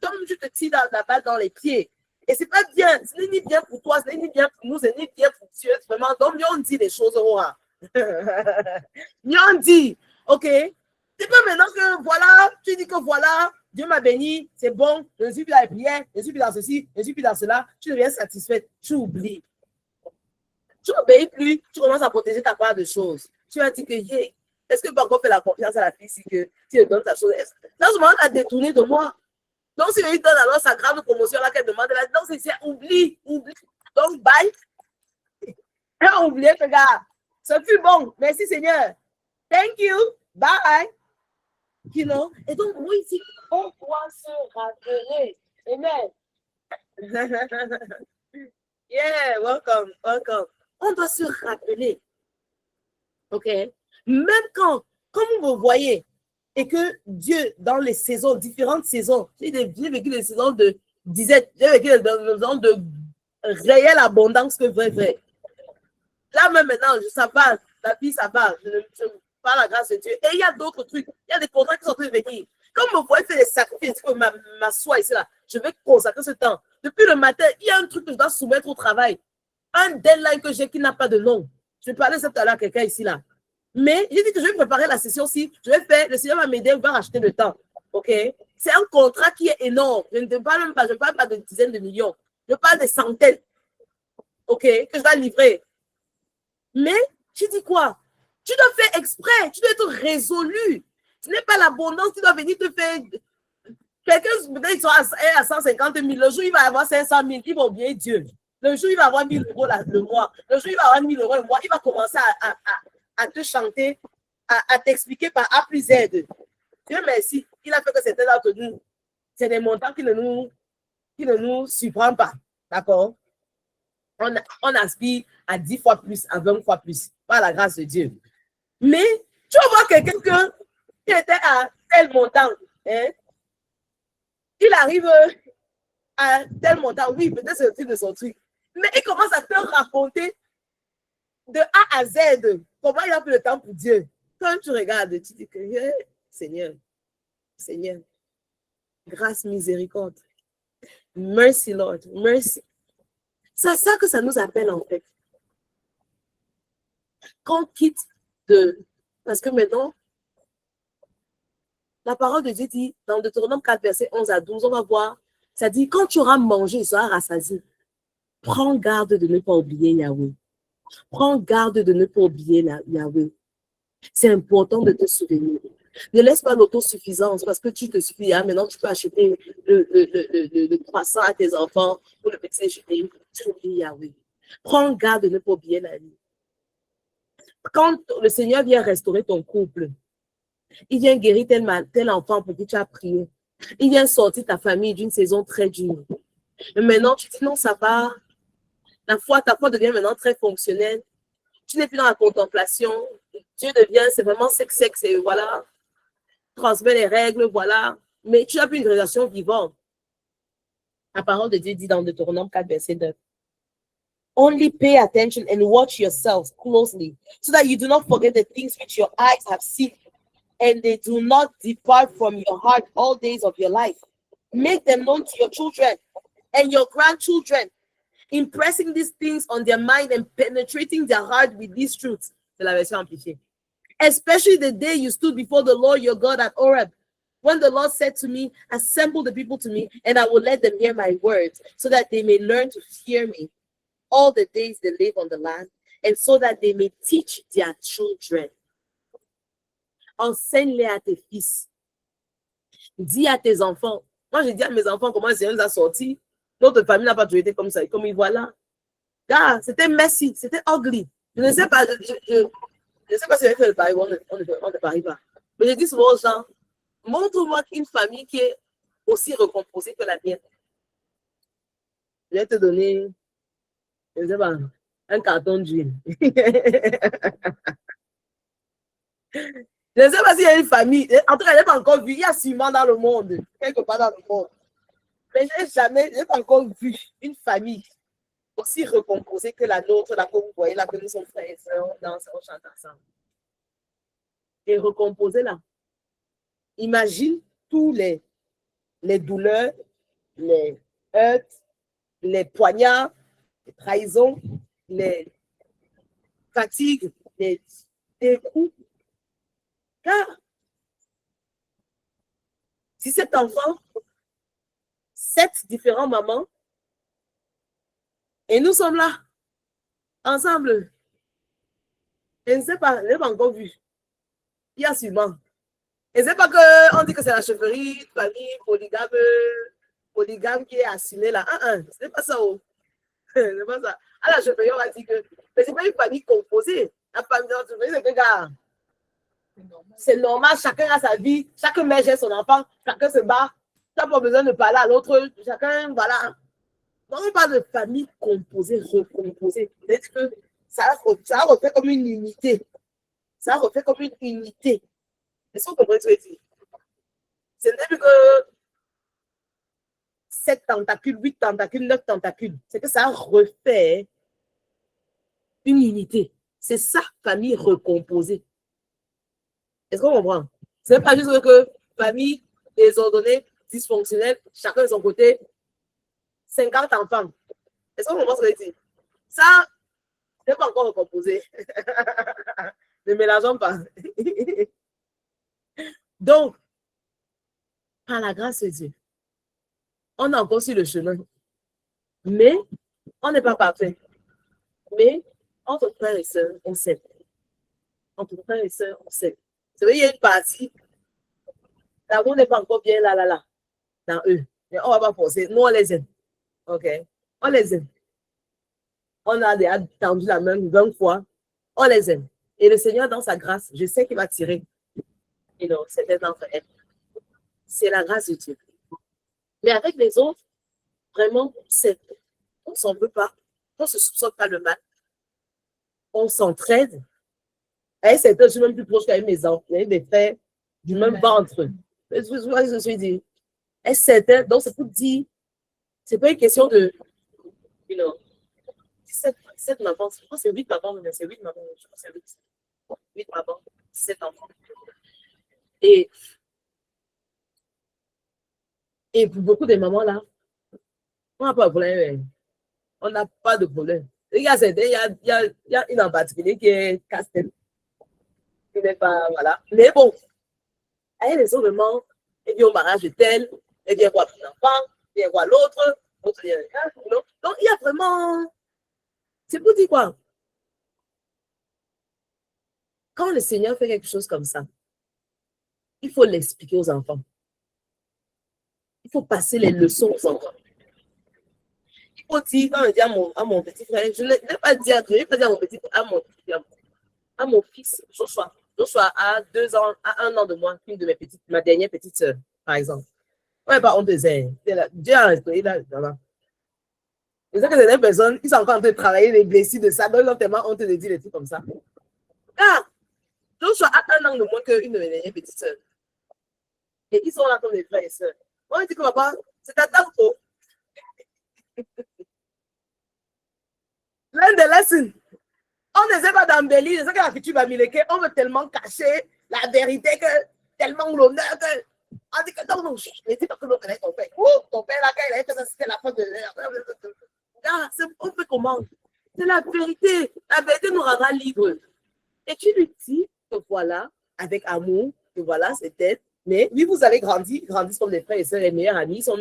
comme je te tire la balle dans les pieds. Et c'est pas bien. Ce n'est ni bien pour toi, ce n'est ni bien pour nous, ce n'est ni bien pour Dieu. Vraiment, donc, mieux on dit les choses, aura. Mieux on dit, OK? C'est pas maintenant que, voilà, tu dis que voilà, Dieu m'a béni, c'est bon, je ne suis plus dans les prières, je ne suis plus dans ceci, je ne suis plus dans cela, tu deviens satisfaite, tu oublies. Tu n'obéis plus, tu commences à protéger ta part de choses. Tu vas dire que, est-ce que Banco fait la confiance à la fille si que tu lui donnes ta chose? Dans ce moment, elle a détourné de moi. Donc, si elle donne alors sa grande promotion là qu'elle demande, là, donc c'est oublie. Donc, bye. Elle a oublié, regarde. Ça fut bon. Merci Seigneur. Thank you. Bye. You know? Et donc, oui, ici, on doit se rappeler. Amen. Yeah, welcome. On doit se rappeler. OK? Même quand vous me voyez, Et que Dieu, dans les saisons, différentes saisons, j'ai vécu des saisons de disette, j'ai vécu des saisons de réelle abondance que vrai. Là même maintenant, ça va, la vie, ça va. Je par la grâce de Dieu. Et il y a d'autres trucs. Il y a des contrats qui sont en train de venir. Comme vous voyez faire des sacrifices, comme m'assois ici, là, je vais consacrer ce temps. Depuis le matin, il y a un truc que je dois soumettre au travail. Un deadline que j'ai qui n'a pas de nom. Je vais parler tout à l'heure à quelqu'un ici, là. Mais j'ai dit que je vais préparer la session ci. Je vais faire, le Seigneur va m'aider, il va racheter le temps. OK? C'est un contrat qui est énorme. Je ne parle même pas, je ne parle pas de dizaines de millions. Je parle de centaines. OK? Que je dois livrer. Mais, tu dis quoi? Tu dois faire exprès. Tu dois être résolu. Ce n'est pas l'abondance qui doit venir te faire. Quelqu'un, peut-être, à 150 000. Le jour, il va avoir 500 000. Il va oublier Dieu. Le jour, il va avoir 1 000 euros le mois. Le jour, il va avoir 1 000 euros le mois. Il va commencer à te chanter, à t'expliquer par A plus Z. Dieu merci. Il a fait que certains d'entre nous, c'est des montants qui ne nous surprennent pas. D'accord? On aspire à 10 fois plus, à 20 fois plus, par la grâce de Dieu. Mais tu vas voir quelqu'un qui était à tel montant. Hein? Il arrive à tel montant. Oui, peut-être c'est le truc de son truc. Mais il commence à te raconter de A à Z comment il a pris le temps pour Dieu. Quand tu regardes, tu dis que Seigneur, grâce, miséricorde. Mercy, Lord, mercy. C'est ça que ça nous appelle en fait. Qu'on quitte de... Parce que maintenant, la parole de Dieu dit, dans Deutéronome 4, verset 11 à 12, on va voir, ça dit, quand tu auras mangé, tu seras rassasié. Prends garde de ne pas oublier Yahweh. Prends garde de ne pas oublier Yahweh. C'est important de te souvenir. Ne laisse pas l'autosuffisance parce que tu te suffis. Hein, maintenant, tu peux acheter le croissant à tes enfants ou le petit déjeuner. Tu oublies Yahweh. Prends garde de ne pas oublier la vie. Quand le Seigneur vient restaurer ton couple, il vient guérir tel enfant pour qui tu as prié. Il vient sortir ta famille d'une saison très dure. Mais maintenant, tu dis non, ça va. Ta foi devient maintenant très fonctionnelle. Tu n'es plus dans la contemplation. Dieu devient, c'est vraiment sexe, et voilà. Transmet les règles, voilà. Mais tu n'as plus une relation vivante. La parole de Dieu dit dans Deutéronome 4, verset 9. Only pay attention and watch yourselves closely, so that you do not forget the things which your eyes have seen, and they do not depart from your heart all days of your life. Make them known to your children and your grandchildren, impressing these things on their mind and penetrating their heart with these truths. C'est la version amplifiée. Especially the day you stood before the Lord your God at Horeb, when the Lord said to me, assemble the people to me, and I will let them hear my words, so that they may learn to fear me all the days they live on the land, and so that they may teach their children. Enseigne-les à tes fils. Dis à tes enfants. Moi, je dis à mes enfants comment le Seigneur nous a sortis. Notre famille n'a pas toujours été comme ça. Et comme ils voient là. Ah, c'était messy, c'était ugly. Je ne sais pas, je ne sais pas si j'ai fait le pari, on ne parie pas. Mais je dis souvent aux gens, montre-moi une famille qui est aussi recomposée que la mienne. Je vais te donner, je ne sais pas, un carton d'huile. Je ne sais pas s'il y a une famille, en tout cas, je n'ai pas encore vu, il y a sûrement dans le monde, quelque part dans le monde. Mais je n'ai pas encore vu une famille aussi recomposée que la nôtre, là, comme vous voyez, là, que nous sommes frères et sœurs, on chante ensemble. Et recomposée là. Imagine tous les douleurs, les heurts, les poignards, les trahisons, les fatigues, les coups. Car si cet enfant, 7 différents mamans, et nous sommes là, ensemble, je ne sais pas, je n'ai pas encore vu. Il y a sûrement. Et c'est pas qu'on dit que c'est la chefferie, famille, polygame qui est assumée là. Ce n'est pas ça. Oh. C'est pas ça. À la chefferie, on va dire que c'est pas une famille composée. La famille, c'est que gars. C'est normal, chacun a sa vie, chaque mère gère son enfant, chacun se bat. Tu n'as pas besoin de parler à l'autre, chacun, voilà. Donc, on parle de famille composée, recomposée. Peut-être que ça refait comme une unité. Ça refait comme une unité. Est-ce que vous comprenez ce que je dis? Ce n'est plus que 7 tentacules, 8 tentacules, 9 tentacules. C'est que ça refait une unité. C'est ça, famille recomposée. Est-ce qu'on comprend? Ce n'est pas juste que famille désordonnée, dysfonctionnelle, chacun de son côté, 50 enfants. Est-ce qu'on comprend ce que je dis? Ça, ce n'est pas encore recomposé. Ne mélangeons pas. Donc, par la grâce de Dieu, on a encore sur le chemin. Mais on n'est pas parfait. Mais entre frères et sœurs, on s'aime. Entre frères et sœurs, on s'aime. C'est vrai, il y a une partie. L'amour n'est pas encore bien là, dans eux. Mais on ne va pas forcer. Nous, on les aime. OK? On les aime. On a déjà tendu la main 20 fois. On les aime. Et le Seigneur, dans sa grâce, je sais qu'il va tirer. Et non, c'était d'entre elles. C'est la grâce de Dieu. Mais avec les autres, vraiment, on ne s'en veut pas. On ne se soupçonne pas le mal. On s'entraide. Et c'est je suis même plus proche qu'avec mes enfants. Il y a des frères du même ventre. Je me suis dit, et c'est donc c'est pour dire, c'est pas une question de, you know, 17 mamans, je pense que c'est 8 mamans, mais c'est 8 mamans, je pense que c'est 8 mamans, 7 enfants. Et pour beaucoup de mamans là, on n'a pas de problème. On n'a pas de problème. Il y a une en particulier qui est Castel. Qui n'est pas, voilà. Mais bon, elle est seulement, et puis au mariage de tel, et bien quoi un enfant, et bien quoi l'autre, donc il y a vraiment, c'est pour dire quoi? Quand le Seigneur fait quelque chose comme ça, il faut l'expliquer aux enfants. Il faut passer les leçons aux enfants. Il faut dire, quand on dit à mon petit frère, je ne vais pas dire à mon petit frère, à mon fils, Joshua. Joshua a 2 ans, a 1 an de moins qu'une de ma dernière petite sœur, par exemple. Ouais, bah, on disait, Dieu a instauré là, voilà. C'est ça que c'est des personnes qui sont encore en train de travailler les blessures de ça, donc ils ont tellement honte de dire des trucs comme ça. Ah, Joshua a 1 an de moins qu'une de mes dernières petites sœurs. Et ils sont là comme des frères et sœurs. On dit que papa, c'est ta tante. L'un des lessons. On n'essaie pas d'embellir, c'est ça que la culture va milequer. On veut tellement cacher la vérité, que tellement l'honneur que. On dit que non, je ne dis pas que l'on connaît ton père. Oh, ton père là, quand il a fait ça, c'était la faute de l'air. Ah, on fait comment? C'est la vérité. La vérité nous rendra libres. Et tu lui dis que voilà, avec amour, que voilà, c'est peut-être. Mais oui, vous allez grandir, ils grandissent comme des frères et sœurs et meilleurs amis, ils sont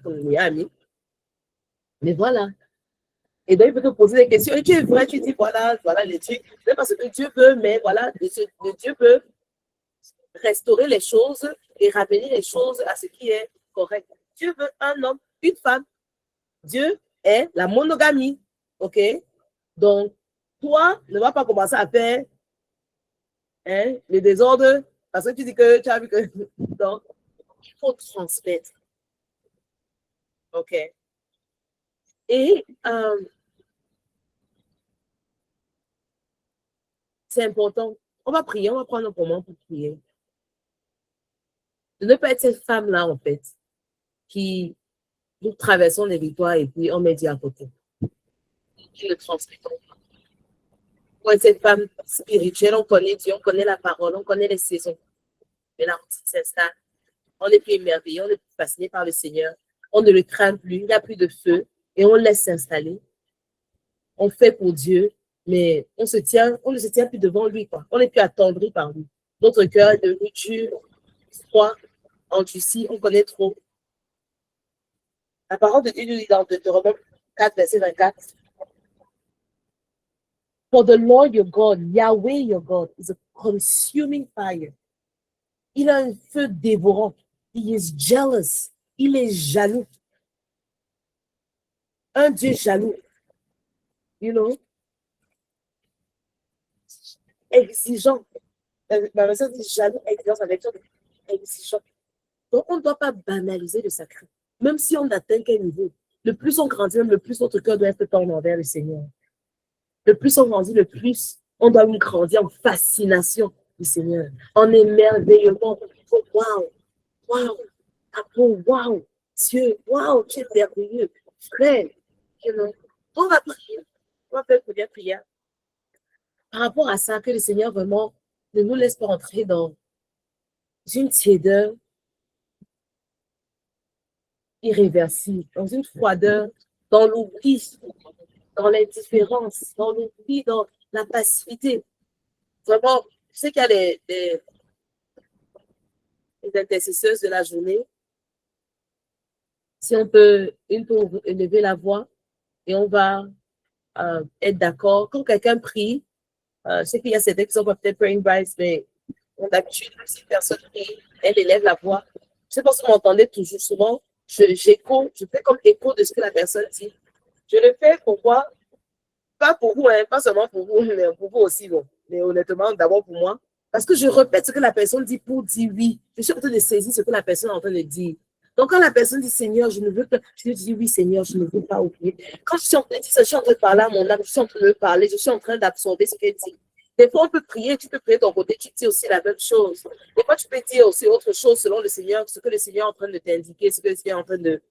comme des meilleurs amis. Mais voilà. Et donc, il peut te poser des questions. Et tu es vrai, tu dis, voilà les trucs. C'est parce que Dieu veut, mais voilà, Dieu peut restaurer les choses et ramener les choses à ce qui est correct. Dieu veut un homme, une femme. Dieu est la monogamie. OK? Donc, toi, ne vas pas commencer à faire le désordre parce que tu dis que tu as vu que. Donc, il faut transmettre. OK? Et c'est important. On va prier, on va prendre un moment pour prier. De ne pas être cette femme-là, en fait, qui nous traversons les victoires et puis on met Dieu à côté. Qui le transmettons. Pour être cette femme spirituelle, on connaît Dieu, on connaît la parole, on connaît les saisons. Mais là, on s'installe. On est plus émerveillé, on est plus fasciné par le Seigneur. On ne le craint plus, il n'y a plus de feu et on laisse s'installer. On fait pour Dieu, mais on ne se tient plus devant lui, quoi. On n'est plus attendri par lui. Notre cœur est devenu dur, froid, endurci, on connaît trop. La parole de Dieu nous dit dans Deutéronome 4, verset 24. For the Lord your God, Yahweh your God, is a consuming fire. Il a un feu dévorant. He is jealous. Il est jaloux. Un Dieu jaloux. You know? Exigeant. Ma version dit jaloux, exigeant, sa version dit exigeant. Donc, on ne doit pas banaliser le sacré. Même si on atteint quel niveau. Le plus on grandit, le plus notre cœur doit être tendre envers le Seigneur. Le plus on grandit, le plus on doit grandir en fascination du Seigneur, en émerveillement. Waouh! Waouh, papa, waouh, Dieu, waouh, tu es merveilleux. Frère, on va prier. On va faire une première prière. Par rapport à ça, que le Seigneur vraiment ne nous laisse pas entrer dans une tiédeur irréversible, dans une froideur, dans l'oubli, dans l'indifférence, dans l'oubli, dans la passivité. Vraiment, je sais qu'il y a les intercesseuses de la journée. Si on peut, une peut élever la voix et on va être d'accord. Quand quelqu'un prie, je sais qu'il y a certains qui sont peut-être praying rights, mais d'habitude, si une personne prie, elle élève la voix. Je ne sais pas si vous m'entendez toujours souvent. J'écho, je fais comme écho de ce que la personne dit. Je le fais pour moi, pas pour vous, hein, pas seulement pour vous, mais pour vous aussi, bon. Mais honnêtement, d'abord pour moi. Parce que je répète ce que la personne dit pour dire oui. Je suis en train de saisir ce que la personne est en train de dire. Donc, quand la personne dit Seigneur, je ne veux pas, je dis oui, Seigneur, je ne veux pas oublier. Quand je suis en train de dire ça, je suis en train de parler à mon âme, je suis en train de me parler, je suis en train d'absorber ce qu'elle dit. Des fois, on peut prier, tu peux prier de ton côté, tu dis aussi la même chose. Des fois, tu peux dire aussi autre chose selon le Seigneur, ce que le Seigneur est en train de t'indiquer, ce que le Seigneur est en train de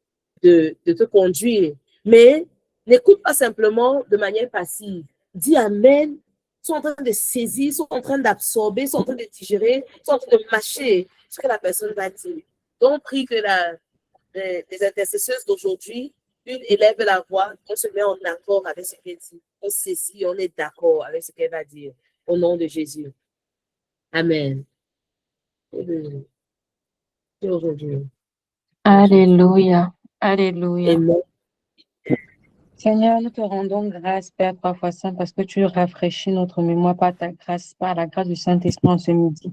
te conduire. Mais n'écoute pas simplement de manière passive. Dis Amen. Ils sont en train de saisir, ils sont en train d'absorber, ils sont en train de digérer, ils sont en train de mâcher ce que la personne va dire. Donc, prie que les intercesseuses d'aujourd'hui, une élève la voix, on se met en accord avec ce qu'elle dit. On saisit, on est d'accord avec ce qu'elle va dire. Au nom de Jésus. Amen. Et aujourd'hui. Alléluia. Alléluia. Amen. Seigneur, nous te rendons grâce, Père, parfois saint, parce que tu rafraîchis notre mémoire par ta grâce, par la grâce du Saint-Esprit en ce midi.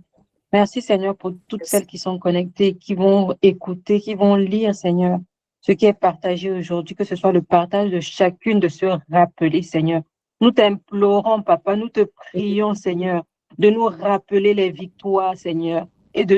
Merci, Seigneur, pour toutes celles qui sont connectées, qui vont écouter, qui vont lire, Seigneur, ce qui est partagé aujourd'hui, que ce soit le partage de chacune de se rappeler, Seigneur. Nous t'implorons, Papa, nous te prions, Seigneur, de nous rappeler les victoires, Seigneur, et de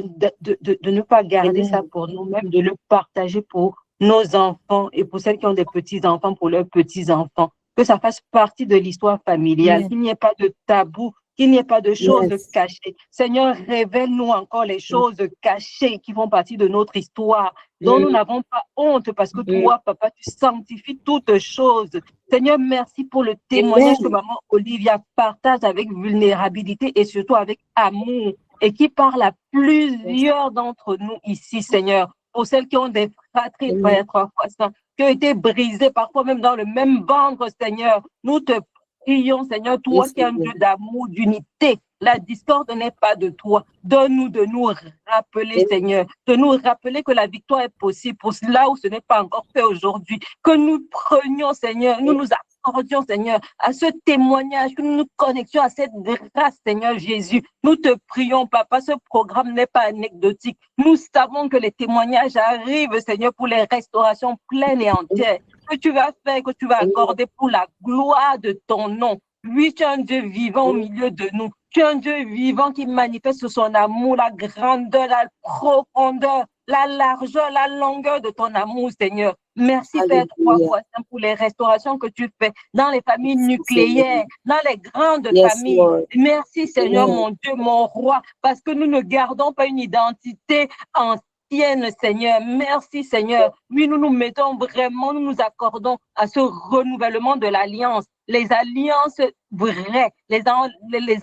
ne pas garder ça pour nous-mêmes, de le partager pour nos enfants et pour celles qui ont des petits-enfants, pour leurs petits-enfants, que ça fasse partie de l'histoire familiale, qu'il n'y ait pas de tabou, qu'il n'y ait pas de choses cachées. Seigneur, révèle-nous encore les choses cachées qui font partie de notre histoire, dont nous n'avons pas honte parce que toi, Papa, tu sanctifies toutes choses. Seigneur, merci pour le témoignage que maman Olivia partage avec vulnérabilité et surtout avec amour et qui parle à plusieurs d'entre nous ici, Seigneur, pour celles qui ont des fratries, frères, trois fois saints, qui ont été brisées, parfois même dans le même ventre, Seigneur. Nous te prions, Seigneur, toi qui es un Dieu d'amour, d'unité. La discorde n'est pas de toi. Donne-nous de nous rappeler, Seigneur, de nous rappeler que la victoire est possible pour cela où ce n'est pas encore fait aujourd'hui. Que nous prenions, Seigneur, nous nous accordions, Seigneur, à ce témoignage, que nous nous connections à cette grâce, Seigneur Jésus. Nous te prions, Papa, ce programme n'est pas anecdotique. Nous savons que les témoignages arrivent, Seigneur, pour les restaurations pleines et entières, que tu vas faire, que tu vas accorder pour la gloire de ton nom. Oui, tu es un Dieu vivant au milieu de nous. Tu es un Dieu vivant qui manifeste son amour, la grandeur, la profondeur, la largeur, la longueur de ton amour, Seigneur. Merci, Père, trois fois saint, pour les restaurations que tu fais dans les familles nucléaires, dans les grandes familles. Merci, Seigneur, mon Dieu, mon roi, parce que nous ne gardons pas une identité ancienne, Seigneur. Merci, Seigneur. Oui, nous nous mettons vraiment, nous nous accordons à ce renouvellement de l'alliance. Les alliances vraies, les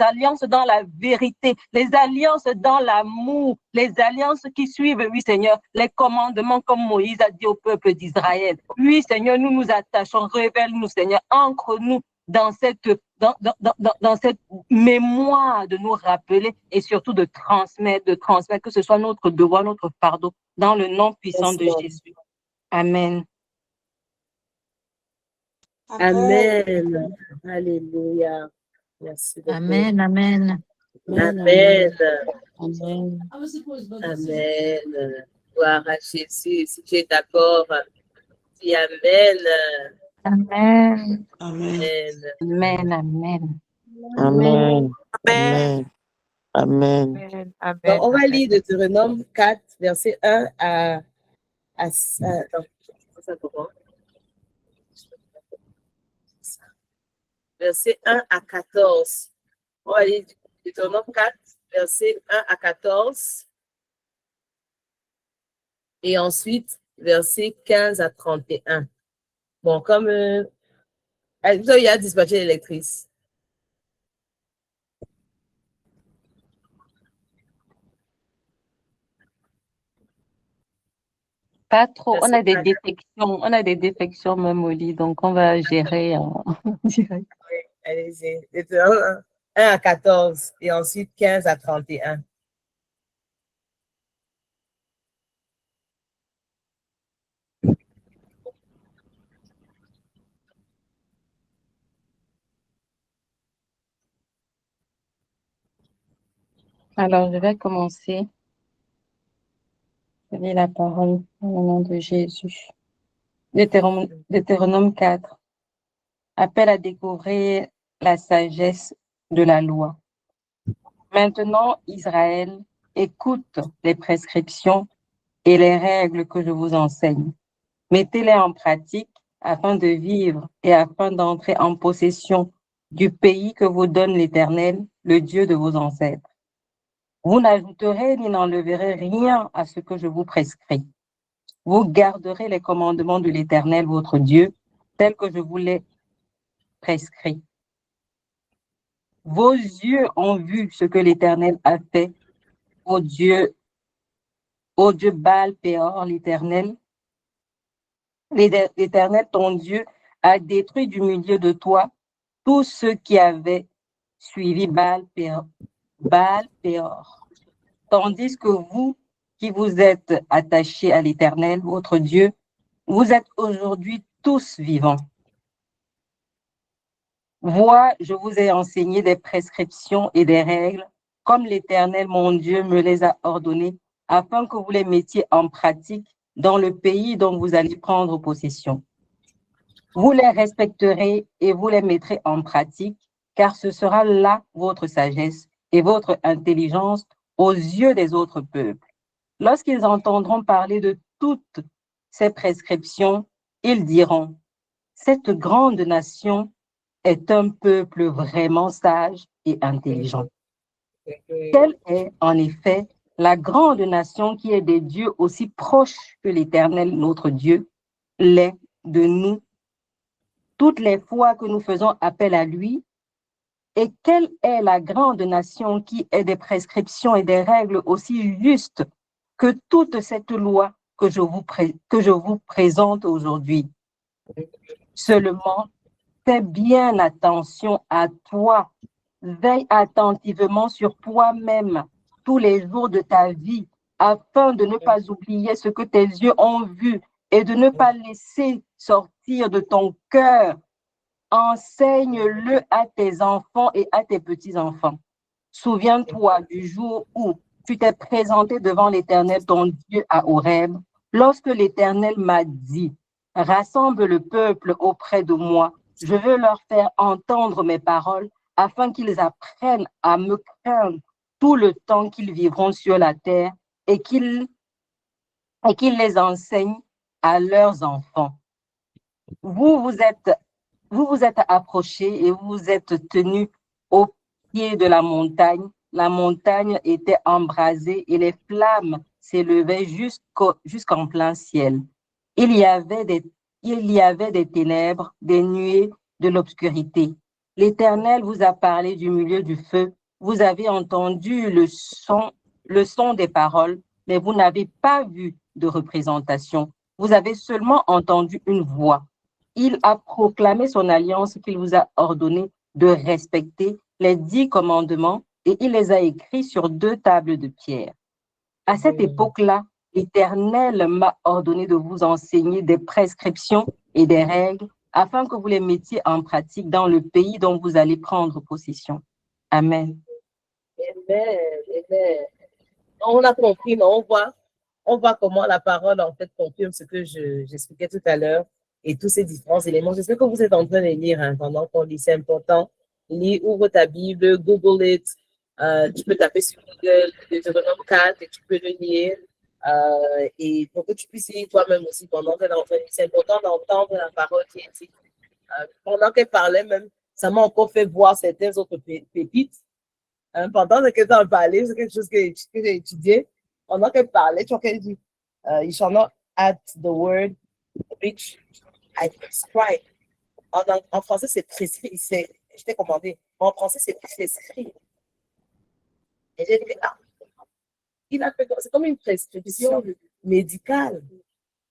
alliances dans la vérité, les alliances dans l'amour, les alliances qui suivent, oui Seigneur, les commandements comme Moïse a dit au peuple d'Israël. Oui Seigneur, nous nous attachons, révèle-nous Seigneur, ancre-nous dans cette mémoire de nous rappeler et surtout de transmettre, que ce soit notre devoir, notre fardeau, dans le nom puissant de Jésus. Amen. Amen. Alléluia. Merci beaucoup. Amen, amen. Amen. Amen. Amen. Gloire à Jésus. Si tu es d'accord, dis Amen. Amen. Amen. Amen. Amen. Amen. Amen. Amen. Donc, on va lire Deutéronome 4, verset 1 à verset 1 à 14. On va lire Deutéronome 4, verset 1 à 14. et ensuite versets 15 à 31. Bon, comme il y a dispatché l'électrice. Pas trop. On a des Verset 4. défections. On a des défections même au lit, donc on va gérer en direct. Oui, allez-y. Deutéronome 1 à 14 et ensuite 15 à 31. Alors, je vais commencer. Je lis la parole au nom de Jésus. Deutéronome 4. Appel à découvrir la sagesse de la loi. Maintenant, Israël, écoute les prescriptions et les règles que je vous enseigne. Mettez-les en pratique afin de vivre et afin d'entrer en possession du pays que vous donne l'Éternel, le Dieu de vos ancêtres. Vous n'ajouterez ni n'enleverez rien à ce que je vous prescris. Vous garderez les commandements de l'Éternel, votre Dieu, tels que je vous les prescris. Vos yeux ont vu ce que l'Éternel a fait au Dieu Baal-Péor, l'Éternel. L'Éternel, ton Dieu, a détruit du milieu de toi tous ceux qui avaient suivi Baal-Péor. Tandis que vous, qui vous êtes attachés à l'Éternel, votre Dieu, vous êtes aujourd'hui tous vivants. Vois, je vous ai enseigné des prescriptions et des règles, comme l'Éternel, mon Dieu, me les a ordonnées, afin que vous les mettiez en pratique dans le pays dont vous allez prendre possession. Vous les respecterez et vous les mettrez en pratique, car ce sera là votre sagesse et votre intelligence aux yeux des autres peuples. Lorsqu'ils entendront parler de toutes ces prescriptions, ils diront, cette grande nation est un peuple vraiment sage et intelligent. Quelle est, en effet, la grande nation qui est des dieux aussi proches que l'Éternel, notre Dieu, l'est de nous, toutes les fois que nous faisons appel à lui? Et quelle est la grande nation qui ait des prescriptions et des règles aussi justes que toute cette loi que je vous présente aujourd'hui? Seulement, fais bien attention à toi. Veille attentivement sur toi-même tous les jours de ta vie afin de ne pas oublier ce que tes yeux ont vu et de ne pas laisser sortir de ton cœur. Enseigne-le à tes enfants et à tes petits-enfants. Souviens-toi du jour où tu t'es présenté devant l'Éternel, ton Dieu, à Horeb, lorsque l'Éternel m'a dit, rassemble le peuple auprès de moi. Je veux leur faire entendre mes paroles afin qu'ils apprennent à me craindre tout le temps qu'ils vivront sur la terre et qu'ils les enseignent à leurs enfants. Vous vous êtes approchés et vous vous êtes tenus au pied de la montagne. La montagne était embrasée et les flammes s'élevaient jusqu'en plein ciel. Il y avait des ténèbres, des nuées, de l'obscurité. L'Éternel vous a parlé du milieu du feu. Vous avez entendu le son des paroles, mais vous n'avez pas vu de représentation. Vous avez seulement entendu une voix. Il a proclamé son alliance qu'il vous a ordonné de respecter, les 10 commandements, et il les a écrits sur 2 tables de pierre. À cette époque-là, l'Éternel m'a ordonné de vous enseigner des prescriptions et des règles afin que vous les mettiez en pratique dans le pays dont vous allez prendre possession. Amen. Amen. Amen. On a compris, mais on voit comment la parole en fait confirme ce que j'expliquais tout à l'heure et tous ces différents éléments. Je sais que vous êtes en train de lire pendant qu'on lit, c'est important. Lis, ouvre ta Bible, Google it. Tu peux taper sur Google Deutéronome 4 et tu peux le lire. Et pour que tu puisses lire toi-même aussi pendant que tu es en train de lire. C'est important d'entendre la parole qui est dite. Pendant qu'elle parlait même, ça m'a encore fait voir certaines autres pépites. Pendant que tu en parlais, c'est quelque chose que j'ai étudié. Pendant qu'elle parlait, tu vois qu'elle dit, You shall not add the word which I prescribe. En français, c'est prescrit, je t'ai commandé. En français, c'est prescrit. Et j'ai dit, ah, c'est comme une prescription médicale.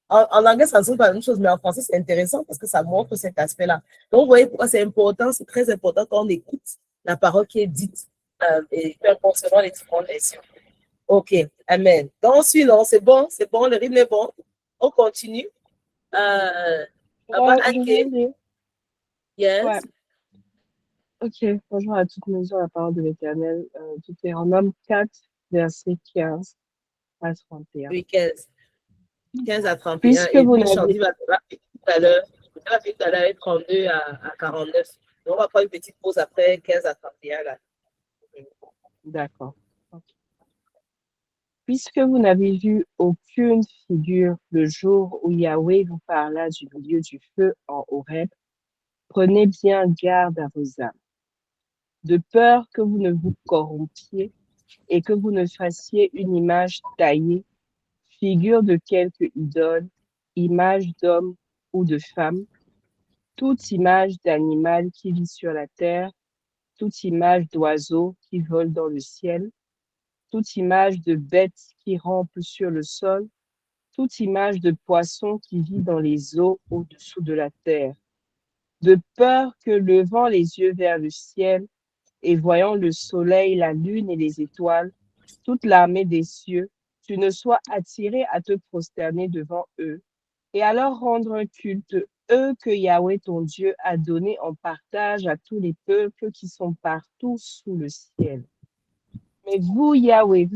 En anglais, ça ne sonne pas la même chose, mais en français, c'est intéressant parce que ça montre cet aspect-là. Donc, vous voyez pourquoi c'est important, c'est très important quand on écoute la parole qui est dite et concernant les différentes nations. OK, amen. Donc, suivant, c'est bon, le rythme est bon. On continue. Yes. Ouais. Ok, bonjour à toute maison, la parole de l'Éternel. Tout est en Homme 4, verset 15 à 31. Oui, 15 à 31. Puisque et vous puis, Chandy n'avez... va faire tout à l'heure. Elle va faire tout à l'heure 32 à 49. Donc, on va prendre une petite pause après 15 à 31. Là. D'accord. Okay. Puisque vous n'avez vu aucune figure le jour où Yahweh vous parla du milieu du feu en Horeb, prenez bien garde à vos âmes, de peur que vous ne vous corrompiez et que vous ne fassiez une image taillée, figure de quelque idole, image d'homme ou de femme, toute image d'animal qui vit sur la terre, toute image d'oiseau qui vole dans le ciel, toute image de bête qui rampe sur le sol, toute image de poisson qui vit dans les eaux au-dessous de la terre, de peur que, levant les yeux vers le ciel et voyant le soleil, la lune et les étoiles, toute l'armée des cieux, tu ne sois attiré à te prosterner devant eux et à leur rendre un culte, eux que Yahweh ton Dieu a donné en partage à tous les peuples qui sont partout sous le ciel. Mais vous, Yahweh,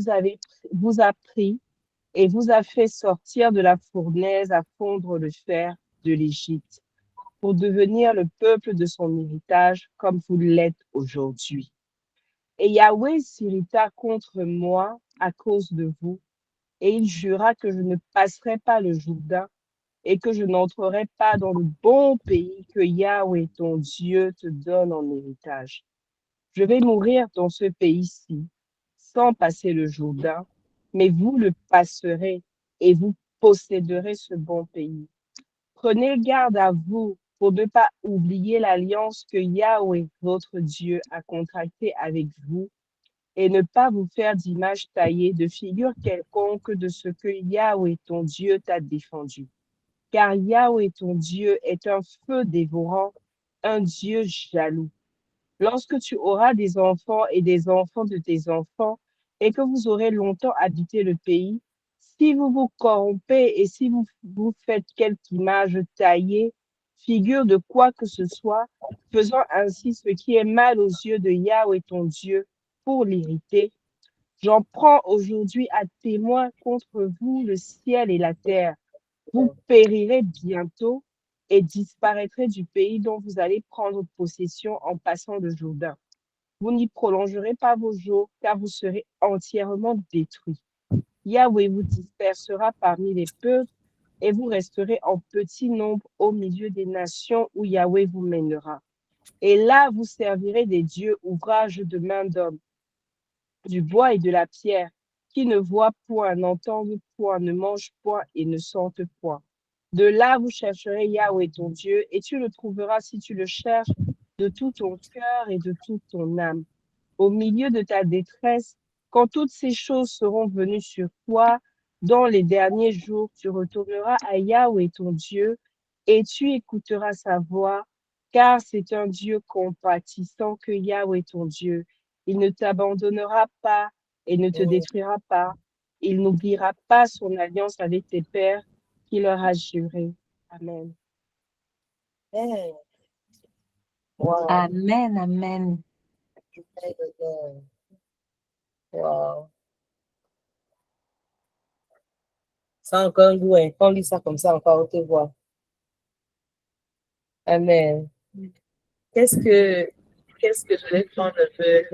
vous a pris et vous a fait sortir de la fournaise à fondre le fer de l'Égypte pour devenir le peuple de son héritage comme vous l'êtes aujourd'hui. Et Yahweh s'irrita contre moi à cause de vous, et il jura que je ne passerai pas le Jourdain et que je n'entrerai pas dans le bon pays que Yahweh ton Dieu te donne en héritage. Je vais mourir dans ce pays-ci sans passer le Jourdain, mais vous le passerez et vous posséderez ce bon pays. Prenez garde à vous pour ne pas oublier l'alliance que Yahweh, votre Dieu, a contractée avec vous et ne pas vous faire d'image taillée de figure quelconque de ce que Yahweh, ton Dieu, t'a défendu. Car Yahweh, ton Dieu, est un feu dévorant, un Dieu jaloux. Lorsque tu auras des enfants et des enfants de tes enfants, et que vous aurez longtemps habité le pays, si vous vous corrompez et si vous faites quelque image taillée, figure de quoi que ce soit, faisant ainsi ce qui est mal aux yeux de Yahweh ton Dieu pour l'irriter, j'en prends aujourd'hui à témoin contre vous le ciel et la terre. Vous périrez bientôt et disparaîtrez du pays dont vous allez prendre possession en passant le Jourdain. Vous n'y prolongerez pas vos jours, car vous serez entièrement détruits. Yahweh vous dispersera parmi les peuples et vous resterez en petit nombre au milieu des nations où Yahweh vous mènera. Et là, vous servirez des dieux ouvrages de main d'homme, du bois et de la pierre, qui ne voient point, n'entendent point, ne mangent point et ne sentent point. De là, vous chercherez Yahweh ton Dieu, et tu le trouveras si tu le cherches de tout ton cœur et de toute ton âme. Au milieu de ta détresse, quand toutes ces choses seront venues sur toi, dans les derniers jours, tu retourneras à Yahweh ton Dieu, et tu écouteras sa voix, car c'est un Dieu compatissant que Yahweh ton Dieu. Il ne t'abandonnera pas et ne te détruira pas. Il n'oubliera pas son alliance avec tes pères qu'il leur a juré. Amen. Amen. Wow. Amen, amen. Wow. Ça a encore un goût, hein. Quand on lit ça comme ça, encore on te voit. Amen. Qu'est-ce que je vais prendre un peu?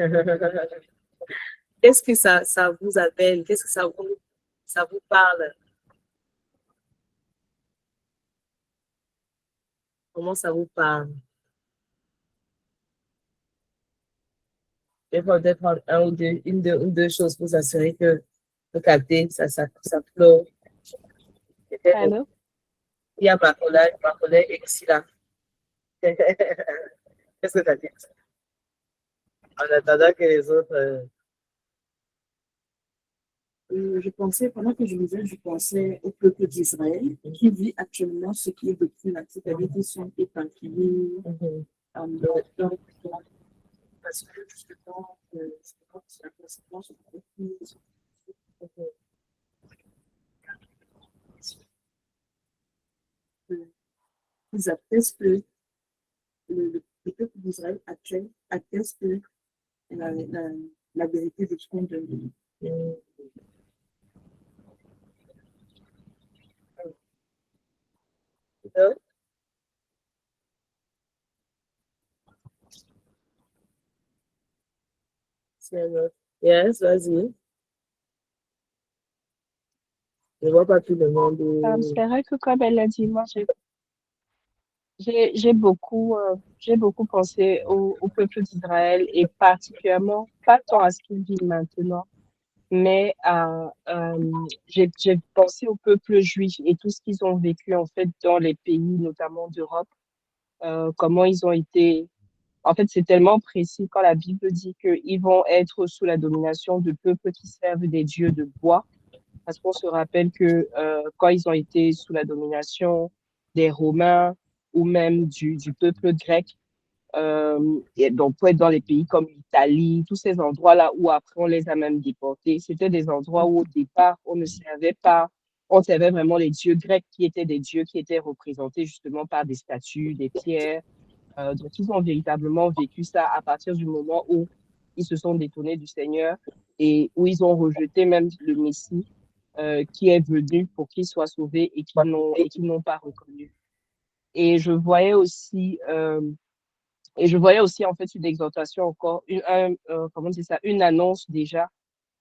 Qu'est-ce que ça vous appelle? Qu'est-ce que ça vous parle? Comment ça vous parle? Je vais peut-être prendre une ou deux choses pour s'assurer que vous captez, ça clôt. Allô? Il y a ma collègue Exila. Qu'est-ce que tu as dit? En attendant que les autres. Je pensais, pendant que je lisais, je pensais au peuple d'Israël qui vit actuellement ce qui est vécu là, c'est-à-dire qu'ils sont éparpillés parce que justement, c'est la conséquence ils attestent que le peuple d'Israël actuel atteste que la vérité de ce qu'on donne. Yes, vas-y. Je ne vois pas tout le monde. C'est vrai que comme elle l'a dit, moi, j'ai beaucoup pensé au peuple d'Israël et particulièrement, pas tant à ce qu'il vit maintenant, mais j'ai pensé au peuple juif et tout ce qu'ils ont vécu en fait dans les pays, notamment d'Europe, comment ils ont été. En fait, c'est tellement précis quand la Bible dit qu'ils vont être sous la domination de peuples qui servent des dieux de bois. Parce qu'on se rappelle que quand ils ont été sous la domination des Romains ou même du peuple grec, et donc pour être dans les pays comme l'Italie, tous ces endroits-là où après on les a même déportés, c'était des endroits où au départ on servait vraiment les dieux grecs qui étaient des dieux qui étaient représentés justement par des statues, des pierres. Donc ils ont véritablement vécu ça à partir du moment où ils se sont détournés du Seigneur et où ils ont rejeté même le Messie qui est venu pour qu'ils soient sauvés et qui n'ont pas reconnu. Et je voyais aussi en fait une exhortation encore, comment dire ça, une annonce déjà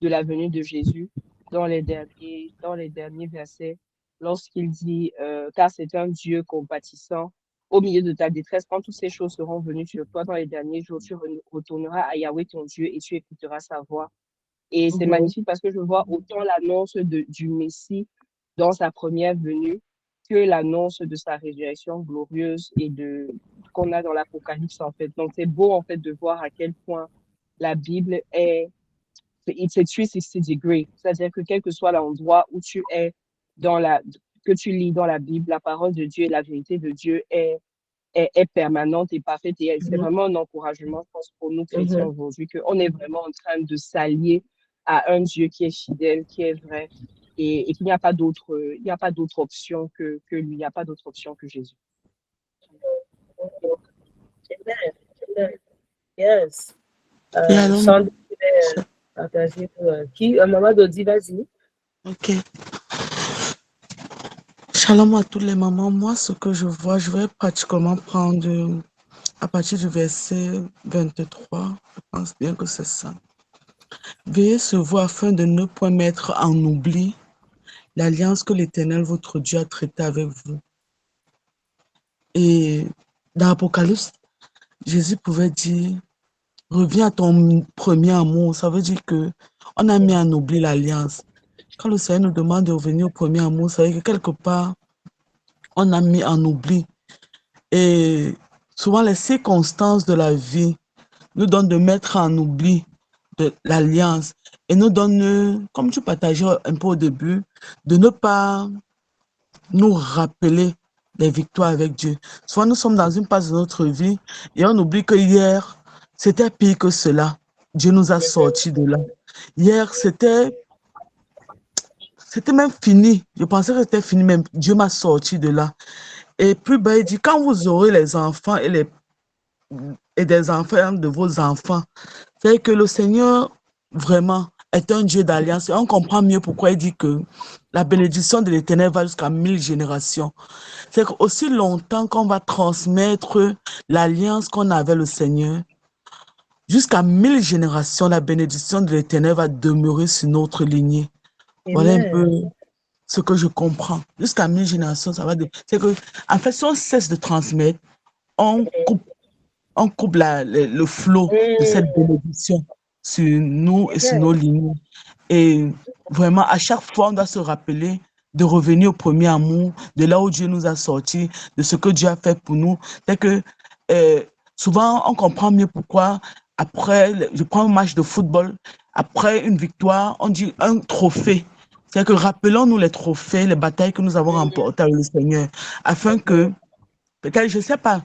de la venue de Jésus dans les derniers versets, lorsqu'il dit, car c'est un Dieu compatissant. Au milieu de ta détresse, quand toutes ces choses seront venues sur toi dans les derniers jours, tu retourneras à Yahweh ton Dieu et tu écouteras sa voix. Et c'est magnifique parce que je vois autant l'annonce du Messie dans sa première venue que l'annonce de sa résurrection glorieuse et qu'on a dans l'Apocalypse en fait. Donc c'est beau en fait de voir à quel point la Bible it's a 360 degree. C'est-à-dire que quel que soit l'endroit où tu es que tu lis dans la Bible, la parole de Dieu et la vérité de Dieu est permanente et parfaite. Et c'est vraiment un encouragement, je pense, pour nous chrétiens aujourd'hui, qu'on est vraiment en train de s'allier à un Dieu qui est fidèle, qui est vrai, et qu'il n'y a pas d'autre option que lui, il n'y a pas d'autre option que Jésus. Amen. Yes. Shalom. Sandy voulait partager pour qui? Maman Dodi, vas-y. Ok. Shalom à tous les mamans. Moi, ce que je vois, je vais pratiquement prendre à partir du verset 23. Je pense bien que c'est ça. Veillez sur vous afin de ne point mettre en oubli l'alliance que l'Éternel, votre Dieu, a traitée avec vous. Et dans l'Apocalypse, Jésus pouvait dire, reviens à ton premier amour. Ça veut dire que on a mis en oubli l'alliance. Quand le Seigneur nous demande de revenir au premier amour, ça veut dire que quelque part, on a mis en oubli. Et souvent, les circonstances de la vie nous donnent de mettre en oubli de l'alliance et nous donnent, comme tu partageais un peu au début, de ne pas nous rappeler les victoires avec Dieu. Soit nous sommes dans une phase de notre vie et on oublie que hier, c'était pire que cela. Dieu nous a sortis de là. Hier, c'était même fini. Je pensais que c'était fini, mais Dieu m'a sorti de là. Et puis, ben, il dit, quand vous aurez les enfants et des enfants de vos enfants, c'est que le Seigneur, vraiment, est un Dieu d'alliance. Et on comprend mieux pourquoi il dit que la bénédiction de l'Éternel va jusqu'à 1000 générations. C'est qu'aussi longtemps qu'on va transmettre l'alliance qu'on a avec le Seigneur, jusqu'à 1000 générations, la bénédiction de l'Éternel va demeurer sur notre lignée. Voilà un peu ce que je comprends. Jusqu'à 1000 générations, ça va. C'est que, en fait, si on cesse de transmettre, on coupe le flot de cette bénédiction sur nous et sur nos lignes. Et vraiment, à chaque fois, on doit se rappeler de revenir au premier amour, de là où Dieu nous a sortis, de ce que Dieu a fait pour nous. C'est que souvent, on comprend mieux pourquoi, après, je prends un match de football, après une victoire, on dit un trophée. C'est que rappelons-nous les trophées, les batailles que nous avons remportées avec le Seigneur, afin que, peut-être, je ne sais pas,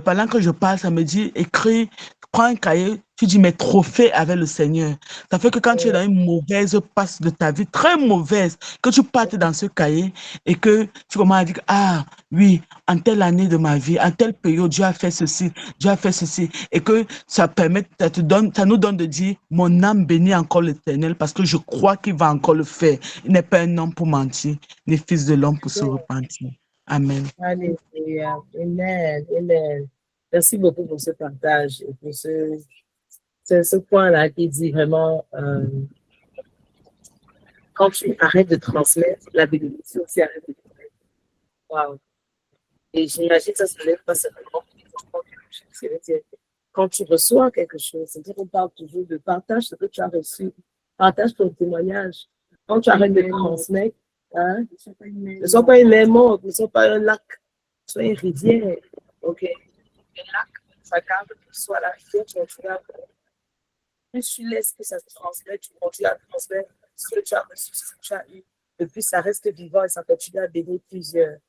pendant que je parle, ça me dit, écris, prends un cahier, tu dis mes trophées avec le Seigneur. Ça fait que quand tu es dans une mauvaise passe de ta vie, très mauvaise, que tu partes dans ce cahier et que tu commences à dire, ah oui, en telle année de ma vie, en telle période, Dieu a fait ceci, Dieu a fait ceci. Et que ça permet, ça nous donne de dire, mon âme bénit encore l'Éternel parce que je crois qu'il va encore le faire. Il n'est pas un homme pour mentir, ni fils de l'homme pour se repentir. Amen. Alléluia. Amen. Amen. Merci beaucoup pour ce partage et pour ce point-là qui dit vraiment, quand tu arrêtes de transmettre, la bénédiction aussi arrête de transmettre. Wow. Et j'imagine ça ne lève pas seulement quand tu reçois quelque chose. C'est-à-dire qu'on parle toujours de partage ce que tu as reçu. Partage ton témoignage. Quand tu arrêtes de transmettre, hein, ne sois pas une mer morte, ne sois pas un lac, sois une rivière. OK? Un lac, ça garde que soit la rivière, tu continues à plus tu laisses que ça se transmette, tu continues à transmettre ce que tu as reçu, ce que tu as eu. Et puis ça reste vivant et ça continue à bénir plusieurs.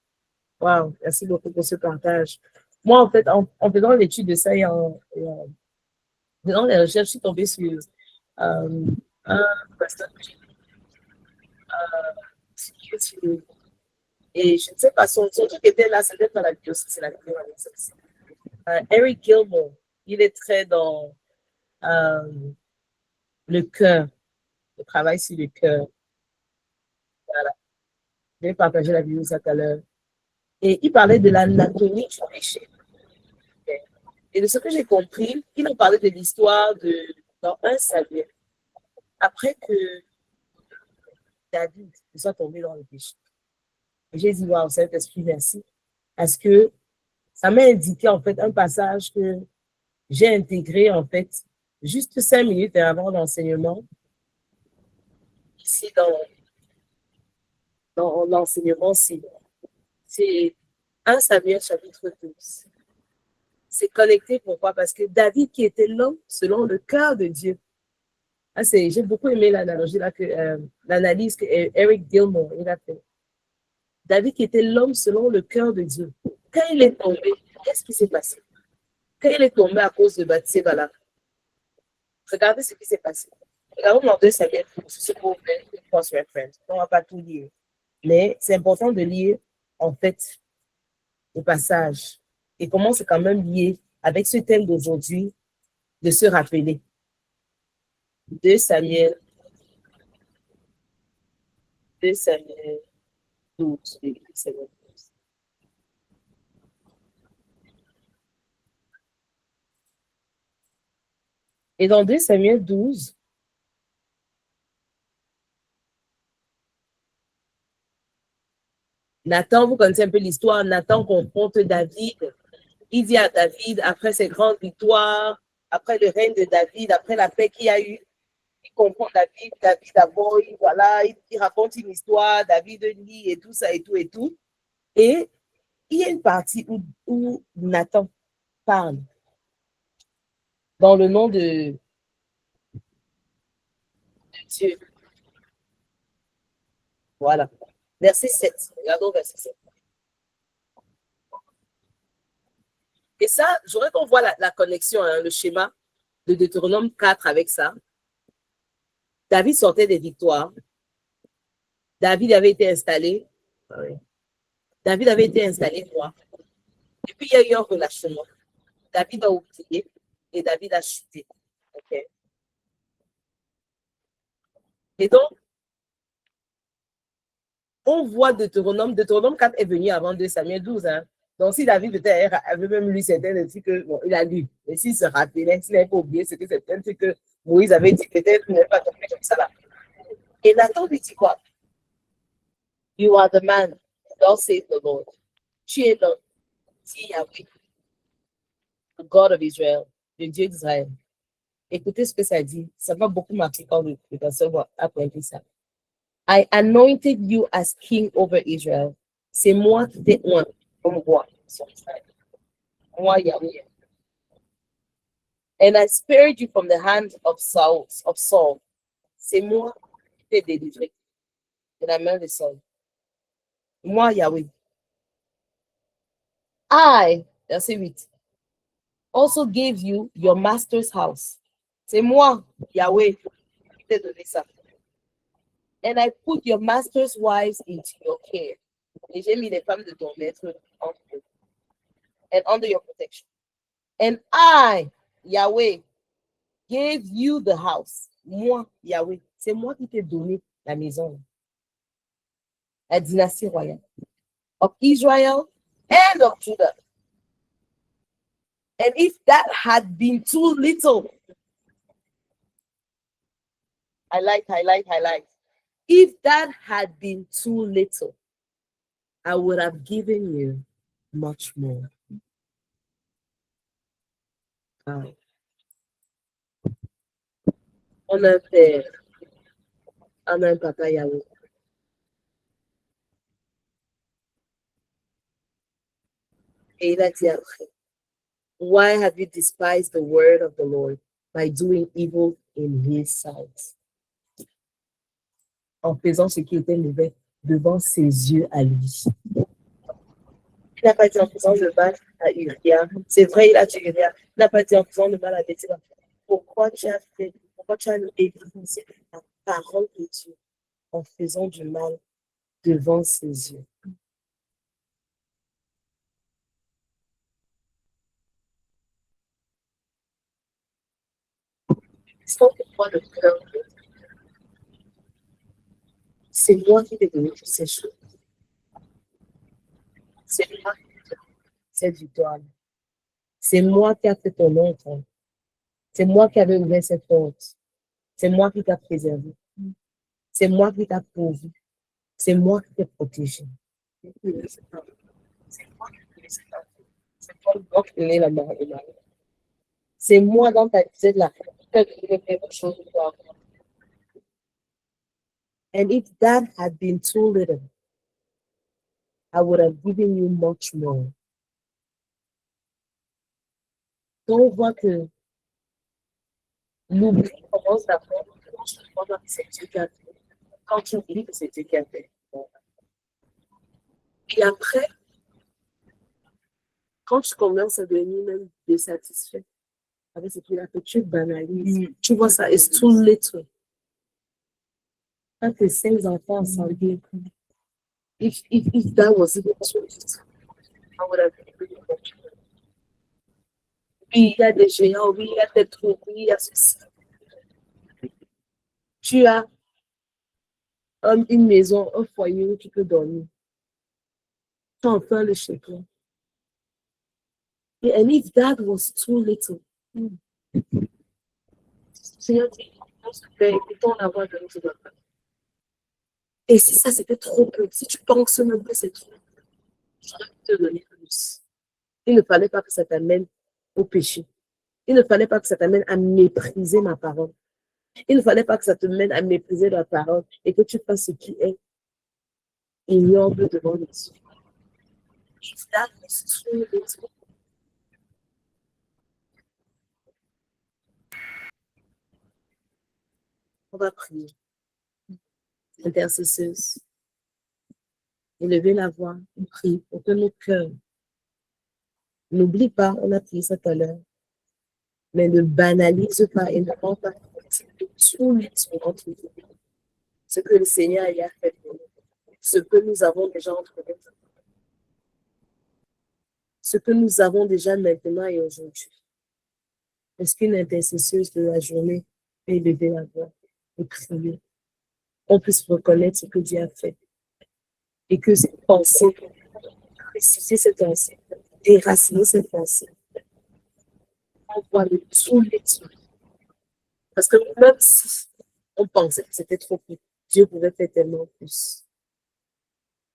Wow, merci beaucoup pour ce partage. Moi, en fait, en faisant l'étude de ça et dans les recherches, je suis tombée sur un pasteur que j'ai YouTube. Et je ne sais pas, son truc était là, c'est d'être dans la vie aussi, c'est la vie. Eric Gilmore, il est très dans le cœur, le travail sur le cœur. Voilà. Je vais partager la vidéo tout à l'heure. Et il parlait de l'anatomie du péché. Et de ce que j'ai compris, il a parlé de l'histoire dans 1 Samuel. Après que David soit tombé dans le péché. Et j'ai dit, waouh, Saint-Esprit, merci. Parce que ça m'a indiqué, en fait, un passage que j'ai intégré, en fait, juste 5 minutes avant l'enseignement, ici dans l'enseignement, c'est 1 Samuel chapitre 12. C'est connecté, pourquoi? Parce que David, qui était l'homme selon le cœur de Dieu. Ah, j'ai beaucoup aimé l'analogie là, l'analyse que Eric Gilmore il a fait. David, qui était l'homme selon le cœur de Dieu. Quand il est tombé, qu'est-ce qui s'est passé? Quand il est tombé à cause de Bathsheba, regardez ce qui s'est passé. Regardons dans 2 Samuel, c'est pour cross-reference. On ne va pas tout lire. Mais c'est important de lire, en fait, le passage. Et comment c'est quand même lié avec ce thème d'aujourd'hui, de se rappeler. 2 Samuel 12. Et dans 2 Samuel 12, Nathan, vous connaissez un peu l'histoire, Nathan confronte David. Il dit à David, après ses grandes victoires, après le règne de David, après la paix qu'il y a eu, il comprend David d'abord, voilà, il raconte une histoire, David lit et tout ça et tout et tout. Et il y a une partie où Nathan parle dans le nom de Dieu. Voilà. Verset 7. Regardons verset 7. Et ça, j'aurais qu'on voit la connexion, hein, le schéma de Deutéronome 4 avec ça. David sortait des victoires. David avait été installé. David avait été installé roi. Et puis, il y a eu un relâchement. David a oublié et David a chuté. Okay. Et donc, on voit Deutéronome 4 est venu avant 2 Samuel 12. Hein. Donc, si David peut-être avait même lu certaines trucs que, bon, il a lu. Et s'il se rappelait, s'il n'avait pas oublié, c'est que certaines trucs que Moïse avait dit, peut-être qu'il n'avait pas tombé comme ça là. Et Nathan lui dit quoi? You are the man, thus saith the Lord. Tu es l'homme, dit Yahweh, the God of Israel, le Dieu d'Israël. Écoutez ce que ça dit. Ça m'a beaucoup marqué quand le pasteur a pointé ça. I anointed you as king over Israel. C'est moi qui t'ai oint comme roi sur Israël. Moi, Yahweh. And I spared you from the hand of Saul. C'est moi qui t'ai délivré de la main de Saul. Moi, Yahweh. I, verset 8, also gave you your master's house. C'est moi, Yahweh, qui t'ai donné ça. And I put your master's wives into your care. Et j'ai mis les femmes de ton maître entre eux. And under your protection. And I, Yahweh, gave you the house. Moi, Yahweh, c'est moi qui t'ai donné la maison. La dynastie royale. Of Israel and of Judah. And if that had been too little, highlight. If that had been too little, I would have given you much more. On a un père, on a un papa Yahweh. Et il a dit après, why have you despised the word of the Lord by doing evil in his sight? En faisant ce qui était mauvais devant ses yeux à lui. Il n'a pas dit en faisant le mal à Uria. C'est vrai, il a tué Uria. Il n'a pas dit en faisant le mal à Béthilda. Pourquoi tu as négligé la parole de Dieu en faisant du mal devant ses yeux? Sans que moi le cœur, c'est moi qui t'ai donné toutes ces choses. C'est moi qui t'ai donné cette victoire. C'est moi qui a fait ton nom. C'est moi qui avais ouvert cette porte. C'est moi qui t'a préservé. C'est moi qui t'a pourvu. C'est moi qui t'ai protégé. C'est moi qui t'ai laissé ta vie. C'est toi qui t'ai la mort. C'est moi dans ta vie là. And if that had been too little, I would have given you much more. Quand on voit que l'oubli commence d'abord quand tu crois que c'est Dieu qui a fait, quand tu oublies que c'est Dieu qui a fait. Et après, quand tu commences à devenir même désatisfait avec ce qu'il a fait, tu banalises. Tu vois ça, it's too little. Quand tes 5 enfants s'en viennent, if that was even too little, I would have given you much more. Oui, il y a des géants, oui, il y a des trous, oui, il y a ceci. Tu as une maison, un foyer où tu peux dormir. Tu as enfin le chez toi. And if that was too little, Seigneur dit, on se fait, écoutons la voix de notre papa. Et si ça c'était trop peu, si tu penses même que c'est trop peu, j'aurais pu te donner plus. Il ne fallait pas que ça t'amène au péché. Il ne fallait pas que ça t'amène à mépriser ma parole. Il ne fallait pas que ça te mène à mépriser la parole et que tu fasses ce qui est ignoble devant les yeux. If that was too little, on va prier. Intercesseuse, élevez la voix, on prie pour que nos cœurs n'oublie pas, on a prié ça tout à l'heure, mais ne banalise pas et ne rend pas tout entre nous. Ce que le Seigneur y a fait pour nous, ce que nous avons déjà entre nous, ce que nous avons déjà maintenant et aujourd'hui. Est-ce qu'une intercesseuse de la journée peut élever la voix et prier? On puisse reconnaître ce que Dieu a fait et que cette pensée, ressusciter cette pensée, déraciner cette pensée, on voit le tout les tout. Parce que même si on pensait que c'était trop peu, Dieu pouvait faire tellement plus.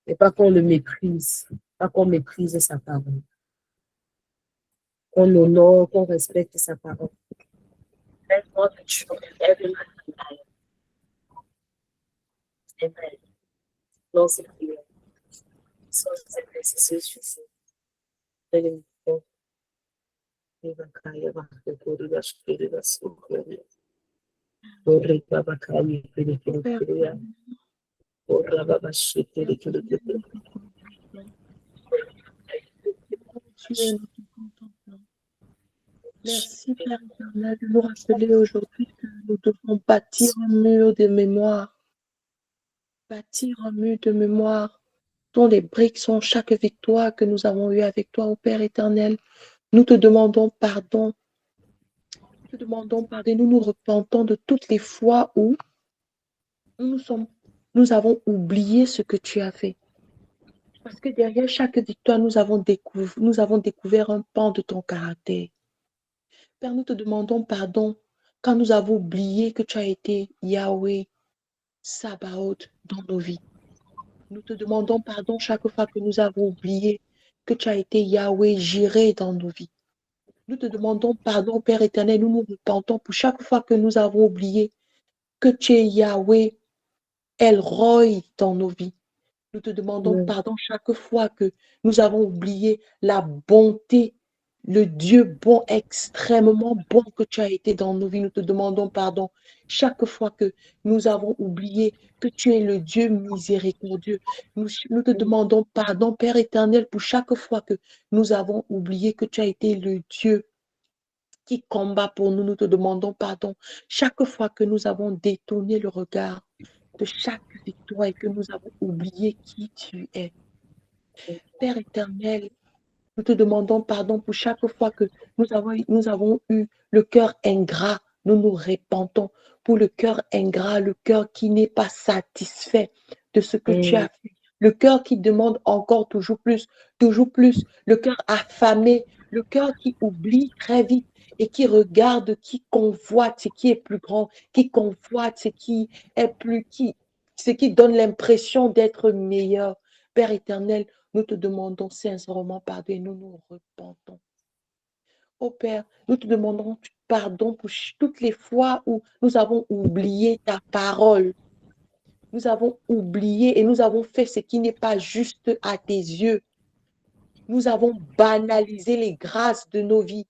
Et pas qu'on le méprise, pas qu'on méprise sa parole. Qu'on honore, qu'on respecte sa parole. Let God be true in every man's life. Amen. Dans cette prière, sans intercesseur suffisant. Rédemption. Evakaya Vakuri Vashkiri Vasukuri. Ori Babakaya Kirikiri. Ora Babashikiri Kirikiri. Dieu, nous te contemplons. Merci, Père éternel, de nous rappeler aujourd'hui que nous devons bâtir un mur de mémoire. Bâtir un mur de mémoire dont les briques sont chaque victoire que nous avons eue avec toi, ô Père éternel. Nous te demandons pardon. Nous te demandons pardon. Nous nous repentons de toutes les fois où nous avons oublié ce que tu as fait. Parce que derrière chaque victoire, nous avons découvert un pan de ton caractère. Père, nous te demandons pardon quand nous avons oublié que tu as été Yahweh, Sabaoth dans nos vies. Nous te demandons pardon chaque fois que nous avons oublié que tu as été Yahweh, Jireh dans nos vies. Nous te demandons pardon, Père éternel, nous nous repentons pour chaque fois que nous avons oublié que tu es Yahweh, El Roi dans nos vies. Nous te demandons pardon chaque fois que nous avons oublié la bonté, le Dieu bon, extrêmement bon que tu as été dans nos vies. Nous te demandons pardon chaque fois que nous avons oublié que tu es le Dieu miséricordieux. Nous te demandons pardon, Père éternel, pour chaque fois que nous avons oublié que tu as été le Dieu qui combat pour nous. Nous te demandons pardon chaque fois que nous avons détourné le regard de chaque victoire et que nous avons oublié qui tu es. Père éternel, nous te demandons pardon pour chaque fois que nous avons eu le cœur ingrat. Nous nous repentons pour le cœur ingrat, le cœur qui n'est pas satisfait de ce que tu as fait. Le cœur qui demande encore toujours plus, le cœur affamé, le cœur qui oublie très vite et qui regarde, qui convoite ce qui est plus grand, qui convoite ce qui est ce qui donne l'impression d'être meilleur. Père éternel, nous te demandons sincèrement pardon et nous nous repentons. Oh Père, nous te demandons pardon pour toutes les fois où nous avons oublié ta parole. Nous avons oublié et nous avons fait ce qui n'est pas juste à tes yeux. Nous avons banalisé les grâces de nos vies.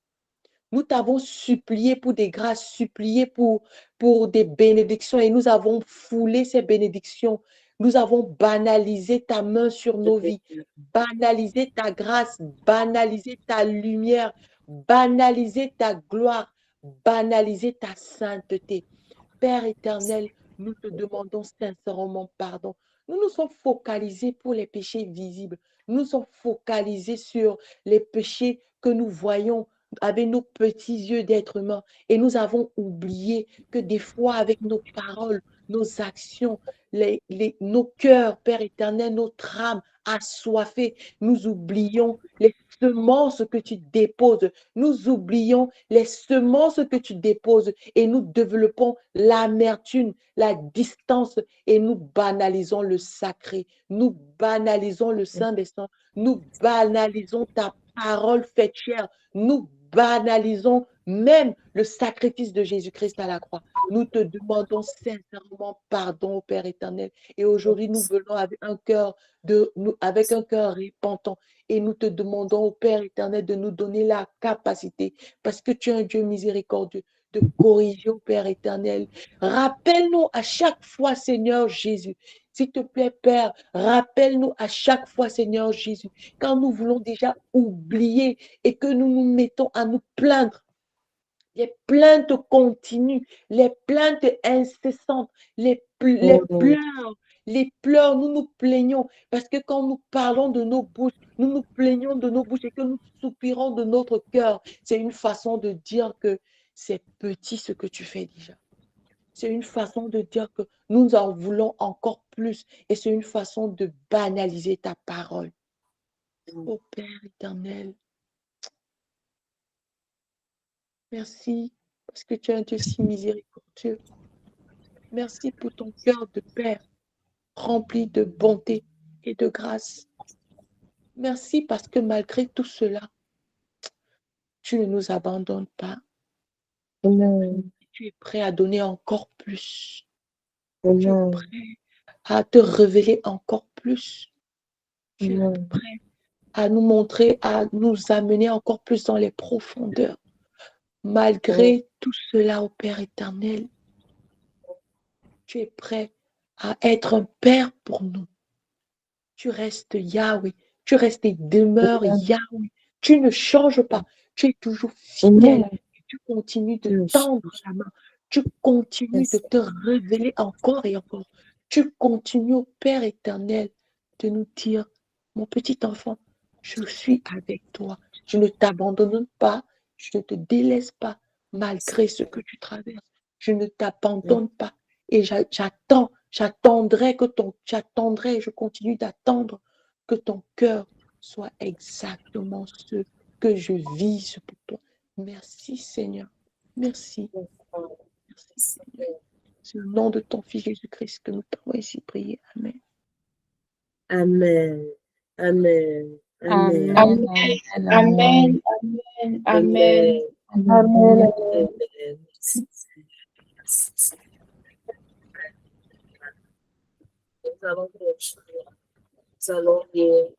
Nous t'avons supplié pour des grâces, supplié pour des bénédictions et nous avons foulé ces bénédictions. Nous avons banalisé ta main sur nos vies, banalisé ta grâce, banalisé ta lumière, banalisé ta gloire, banalisé ta sainteté. Père éternel, nous te demandons sincèrement pardon. Nous nous sommes focalisés pour les péchés visibles. Nous sommes focalisés sur les péchés que nous voyons avec nos petits yeux d'être humain. Et nous avons oublié que des fois, avec nos paroles, nos actions, nos cœurs, Père éternel, notre âme assoiffée, nous oublions les semences que tu déposes. Nous oublions les semences que tu déposes et nous développons l'amertume, la distance et nous banalisons le sacré. Nous banalisons le Saint des Saints. Nous banalisons ta parole faite chair. Nous banalisons même le sacrifice de Jésus-Christ à la croix. Nous te demandons sincèrement pardon, Père éternel. Et aujourd'hui, nous venons avec un cœur repentant. Et nous te demandons au Père éternel de nous donner la capacité, parce que tu es un Dieu miséricordieux, de corriger au Père éternel. Rappelle-nous à chaque fois, Seigneur Jésus. S'il te plaît, Père, rappelle-nous à chaque fois, Seigneur Jésus, quand nous voulons déjà oublier et que nous nous mettons à nous plaindre. Les plaintes continues, les plaintes incessantes, les pleurs, nous nous plaignons. Parce que quand nous parlons de nos bouches, nous nous plaignons de nos bouches et que nous soupirons de notre cœur. C'est une façon de dire que c'est petit ce que tu fais déjà. C'est une façon de dire que nous en voulons encore plus. Et c'est une façon de banaliser ta parole. Ô Père éternel, merci parce que tu es un Dieu si miséricordieux. Merci pour ton cœur de Père rempli de bonté et de grâce. Merci parce que malgré tout cela, tu ne nous abandonnes pas. Tu es prêt à donner encore plus. Tu es prêt à te révéler encore plus. Tu es prêt à nous montrer, à nous amener encore plus dans les profondeurs. Malgré tout cela, ô Père éternel, tu es prêt à être un Père pour nous. Tu restes Yahweh, tu restes et demeures Yahweh. Tu ne changes pas, tu es toujours fidèle. Tu continues de tendre la main, tu continues de te révéler encore et encore. Tu continues, ô Père éternel, de nous dire, mon petit enfant, je suis avec toi. Je ne t'abandonne pas, je ne te délaisse pas malgré ce que tu traverses. Je ne t'abandonne pas. Et j'attendrai, je continue d'attendre que ton cœur soit exactement ce que je vise pour toi. Merci Seigneur. Merci. Merci Seigneur. C'est au nom de ton Fils Jésus-Christ que nous t'avons ici prié. Amen. Amen. Amen. Amen. Amen. Amen. Amen. Amen. Amen. Nous allons lire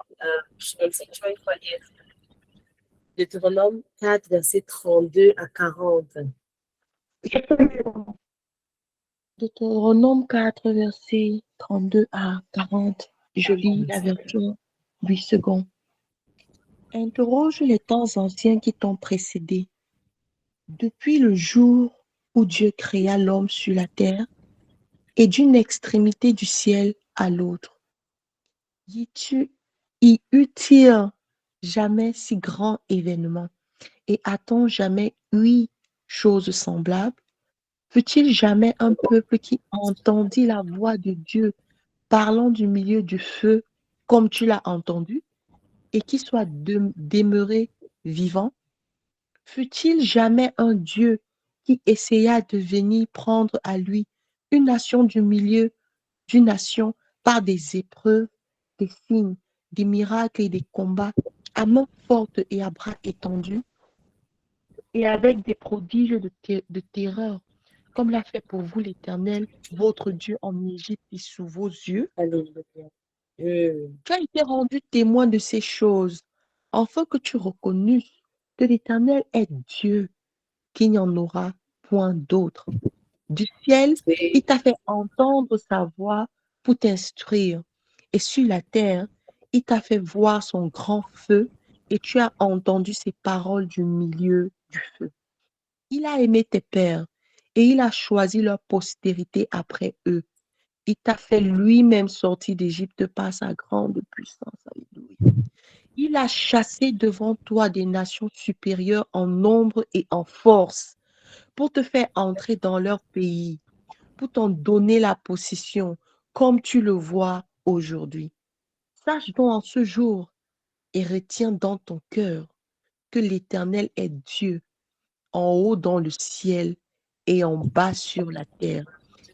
Deutéronome 4, versets 32 à 40. Deutéronome 4, versets 32 à 40. Je lis la version 8 secondes. Interroge les temps anciens qui t'ont précédé. Depuis le jour où Dieu créa l'homme sur la terre et d'une extrémité du ciel à l'autre, y eut-il jamais si grand événement et a-t-on jamais eu chose semblable? Fut-il jamais un peuple qui entendit la voix de Dieu parlant du milieu du feu comme tu l'as entendu et qui soit demeuré vivant? Fut-il jamais un Dieu qui essaya de venir prendre à lui une nation du milieu d'une nation par des épreuves, des signes, des miracles et des combats à main forte et à bras étendus et avec des prodiges de terreur, comme l'a fait pour vous l'Éternel, votre Dieu en Égypte et sous vos yeux? Tu as été rendu témoin de ces choses, afin que tu reconnusses que l'Éternel est Dieu, qu'il n'y en aura point d'autre. Du ciel, il t'a fait entendre sa voix pour t'instruire, et sur la terre, il t'a fait voir son grand feu, et tu as entendu ses paroles du milieu du feu. Il a aimé tes pères, et il a choisi leur postérité après eux. Il t'a fait lui-même sortir d'Égypte par sa grande puissance. Alléluia. Il a chassé devant toi des nations supérieures en nombre et en force pour te faire entrer dans leur pays, pour t'en donner la possession, comme tu le vois aujourd'hui. Sache donc en ce jour et retiens dans ton cœur que l'Éternel est Dieu, en haut dans le ciel et en bas sur la terre,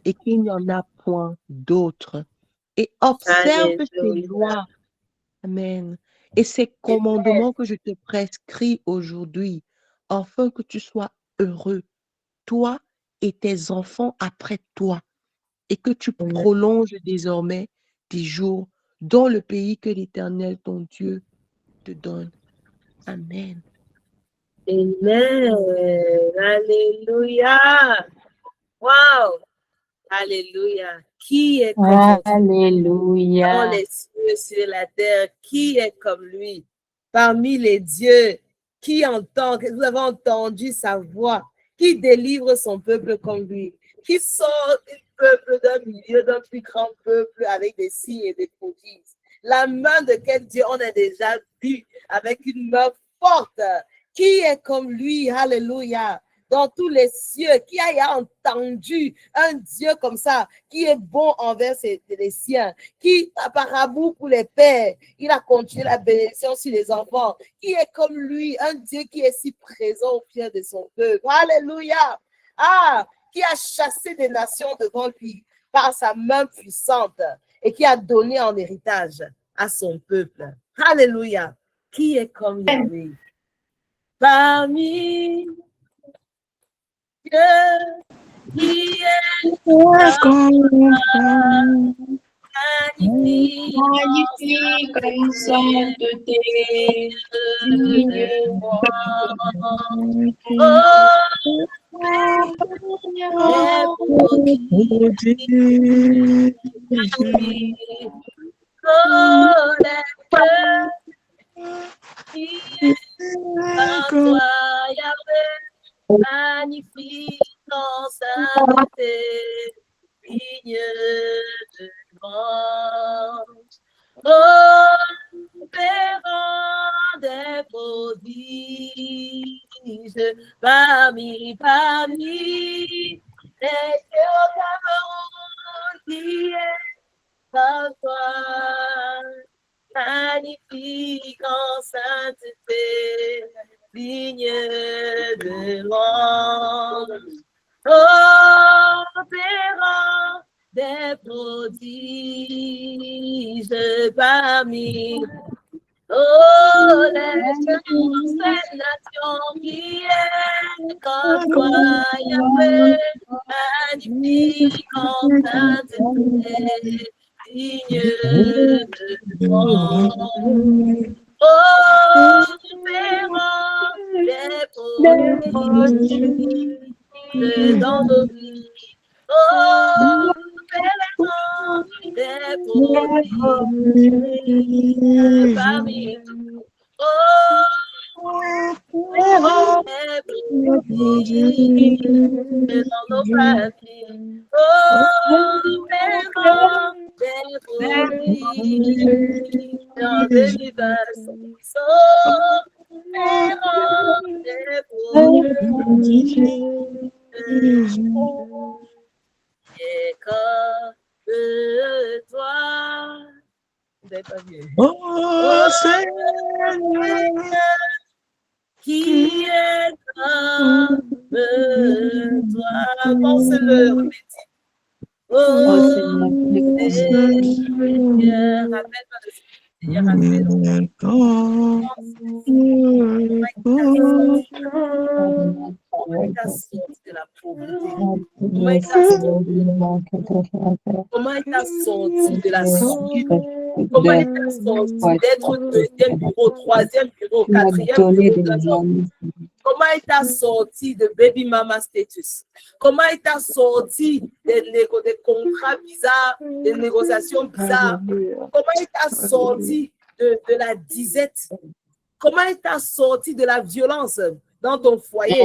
et qu'il n'y en a point d'autre. Et observe ces lois, amen, et ces commandements que je te prescris aujourd'hui, afin que tu sois heureux, toi et tes enfants après toi, et que tu prolonges désormais tes jours dans le pays que l'Éternel, ton Dieu, te donne. Amen. Amen. Alléluia. Wow. Alléluia. Qui est comme notre Dieu Alléluia. dans les cieux, sur la terre? Qui est comme lui? Parmi les dieux, qui entend, nous avons entendu sa voix, qui délivre son peuple comme lui, qui sort du peuple d'un milieu d'un plus grand peuple avec des signes et des prodiges. La main de quel Dieu on a déjà vu avec une main forte. Qui est comme lui? Alléluia. Dans tous les cieux, qui a entendu un Dieu comme ça, qui est bon envers les siens, qui a par amour pour les pères, il a continué la bénédiction sur les enfants, qui est comme lui, un Dieu qui est si présent au pied de son peuple. Alléluia. Ah, qui a chassé des nations devant lui par sa main puissante et qui a donné en héritage à son peuple. Alléluia. Qui est comme lui? Parmi Dieu, qui est comme magnifique Magnifique sainteté, digne roi. Par toi, Yahweh, magnifique en sainteté, digne de louange. Opérant des prodiges parmi les dieux Cameroun qui est par toi, magnifique en sainteté, digne de louange. Opérant des prodiges parmi cette nation qui est comme toi, Yahweh, magnifique en sainteté, digne de louange. Opérant des prodiges dans nos vies. Opérant des prodiges parmi nous. Opérant des prodiges dans nos familles. Opérant des prodiges dans l'univers. Opérant des prodiges. Et comme toi, vous n'avez pas vu. Oh Seigneur, Qui est comme toi, pense-le, répétez. Oh Seigneur, rappelle-toi de ce que Seigneur a fait. Comment il t'a sorti de la pauvreté? Comment il t'a sorti de la solitude? Comment il t'a sorti d'être au deuxième bureau, troisième bureau, quatrième bureau? Comment il t'a sorti de baby mama status? Comment il t'a sorti des contrats bizarres, des négociations bizarres? Comment il t'a sorti de la disette? Comment il t'a sorti de la violence dans ton foyer?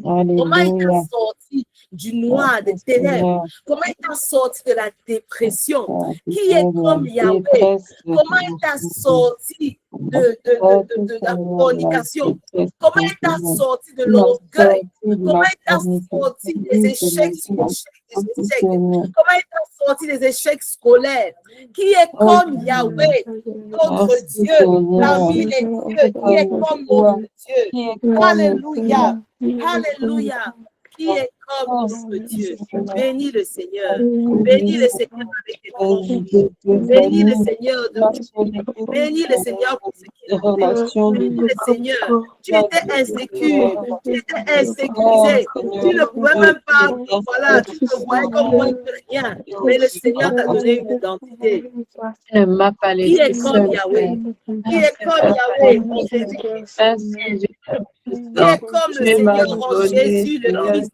Comment il t'a sorti du noir, des ténèbres? Comment il t'a sorti de la dépression? Qui est comme Yahweh? Comment il t'a sorti de la fornication? Comment il t'a sorti de l'orgueil? Comment il t'a sorti des échecs sur échecs? Comment il t'a sorti des échecs scolaires? Qui est comme Yahweh, notre Dieu, parmi les dieux, qui est comme notre Dieu? Alléluia, alléluia. Qui est comme notre Dieu? Bénis le Seigneur. Bénis le Seigneur avec tes proches. Bénis le Seigneur de bénis le Seigneur pour ce qu'il a fait. Bénis le Seigneur. Tu étais insécure. Tu étais insécurisé. Tu ne pouvais même pas. Voilà, tu te voyais comme moins que rien. Mais le Seigneur t'a donné une identité. Qui est comme Yahweh? Qui est comme Yahweh? Qui est comme le Seigneur en Jésus le Christ.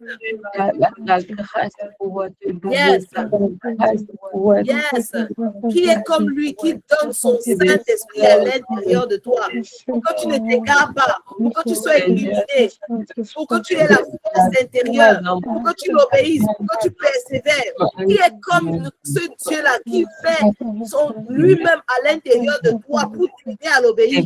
Yes. Yes. Qui est comme lui, qui donne son Saint-Esprit à l'intérieur de toi pour que tu ne t'égares pas, pour que tu sois illuminé, pour que tu aies la force intérieure, pour que tu l'obéisses, pour que tu persévères. Qui est comme ce Dieu-là qui fait lui-même à l'intérieur de toi pour t'aider à l'obéir.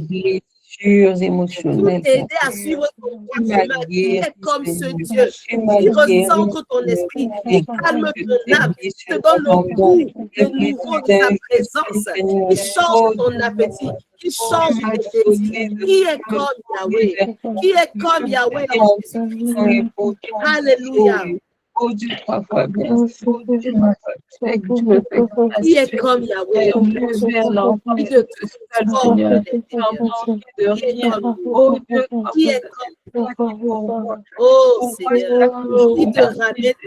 Émotionnelles. Pour t'aider à suivre ton chemin, qui est comme ce Dieu, qui recentre ton esprit, qui calme ton âme, qui te donne le goût de nouveau de sa présence, qui change ton appétit, qui change tes désirs, qui est comme Yahweh, qui est comme Yahweh en Jésus-Christ. Alléluia. Oh Dieu, parfois bien. Qui est comme Yahweh, qui te transforme de rien. Qui est comme oh Seigneur, qui te ramène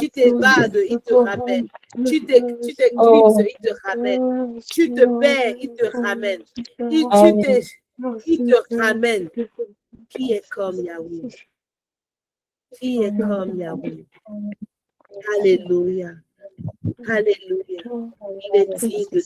Tu t'évades, il te ramène. Tu t'éclipses, il te ramène. Tu te perds, il te ramène. Il te ramène. Qui est comme Yahweh? Qui est comme Yahweh? Alléluia. Alléluia. Il est digne de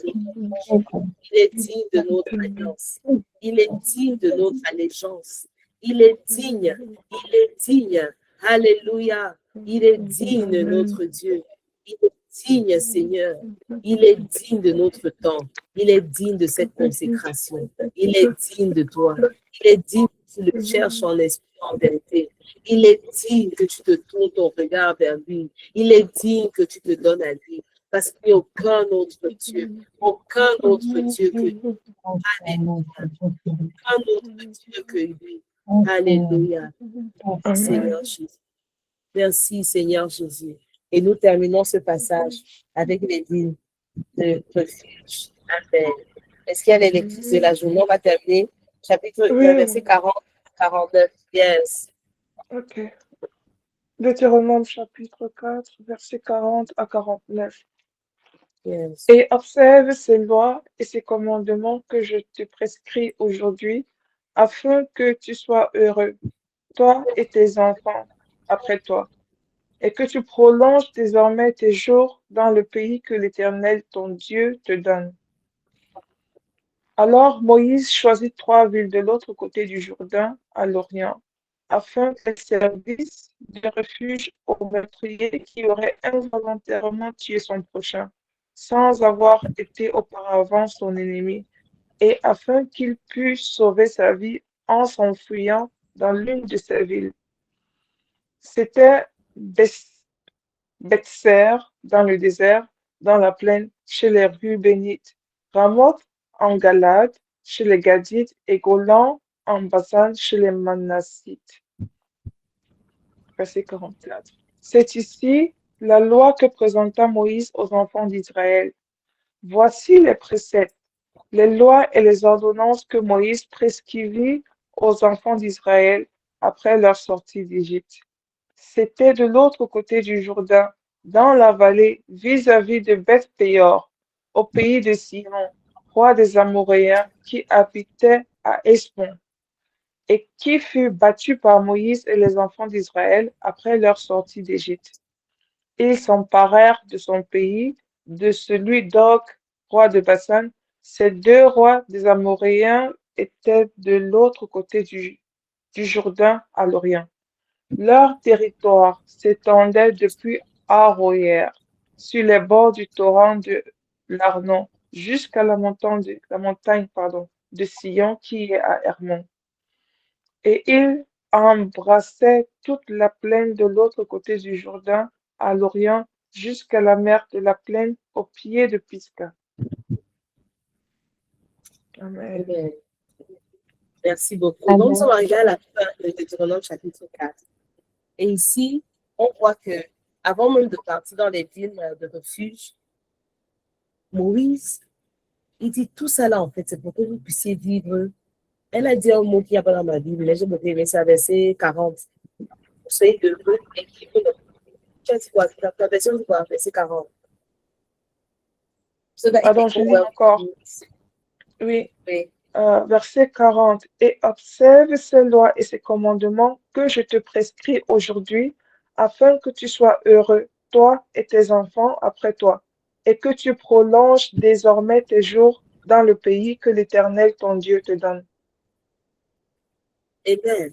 notre, il est digne de notre alliance. Il est digne de notre allégeance. Il est digne. Il est digne. Alléluia. Il est digne, notre Dieu. Il est digne, Seigneur. Il est digne de notre temps. Il est digne de cette consécration. Il est digne de toi. Il est digne que tu le cherches en esprit, en vérité. Il est digne que tu te tournes ton regard vers lui. Il est digne que tu te donnes à lui. Parce qu'il n'y a aucun autre Dieu que lui. Alléluia. Aucun autre Dieu que lui. Alléluia. Seigneur Jésus. Merci, Seigneur Jésus. Et nous terminons ce passage avec les lignes de refuge. Amen. Est-ce qu'il y a les lectures de la journée? On va terminer chapitre verset 40, 49. Yes. Ok. Deutéronome chapitre 4, verset 40 à 49. Yes. Et observe ces lois et ces commandements que je te prescris aujourd'hui, afin que tu sois heureux, toi et tes enfants après toi, et que tu prolonges désormais tes jours dans le pays que l'Éternel, ton Dieu, te donne. Alors Moïse choisit 3 villes de l'autre côté du Jourdain, à l'Orient, afin qu'elles servissent de refuge aux meurtriers qui auraient involontairement tué son prochain, sans avoir été auparavant son ennemi, et afin qu'il pût sauver sa vie en s'enfuyant dans l'une de ces villes. C'était Bethser dans le désert, dans la plaine, chez les Rubénites, Ramoth en Galade, chez les Gadites, et Golan en Basan, chez les Manassites. Verset 44. C'est ici la loi que présenta Moïse aux enfants d'Israël. Voici les préceptes, les lois et les ordonnances que Moïse prescrivit aux enfants d'Israël après leur sortie d'Égypte. C'était de l'autre côté du Jourdain, dans la vallée vis-à-vis de Beth-péor, au pays de Sihon, roi des Amoréens, qui habitait à Hesbon, et qui fut battu par Moïse et les enfants d'Israël après leur sortie d'Égypte. Ils s'emparèrent de son pays, de celui d'Og, roi de Basan. Ces 2 rois des Amoréens étaient de l'autre côté du Jourdain à l'Orient. Leur territoire s'étendait depuis Aroër, sur les bords du torrent de l'Arnon, jusqu'à la montagne de Sion qui est à Hermon. Et ils embrassaient toute la plaine de l'autre côté du Jourdain, à l'Orient, jusqu'à la mer de la plaine, au pied de Pisga. Amen. Amen. Merci beaucoup. Donc, nous sommes arrivés à la fin de Deutéronome chapitre 4. Et ici, on voit que avant même de partir dans les villes de refuge, Moïse, il dit tout ça là, en fait, c'est pour que vous puissiez vivre. Elle a dit un mot qu'il n'y a pas dans ma Bible, mais j'ai beaucoup aimé ça, verset 40. Vous soyez heureux et qui peut. Tu as dit quoi? Ta version dit quoi? Verset 40. Pardon, je lis encore. Oui. Oui. Verset 40. Et observe ces lois et ces commandements que je te prescris aujourd'hui, afin que tu sois heureux, toi et tes enfants après toi, et que tu prolonges désormais tes jours dans le pays que l'Éternel, ton Dieu, te donne. Amen.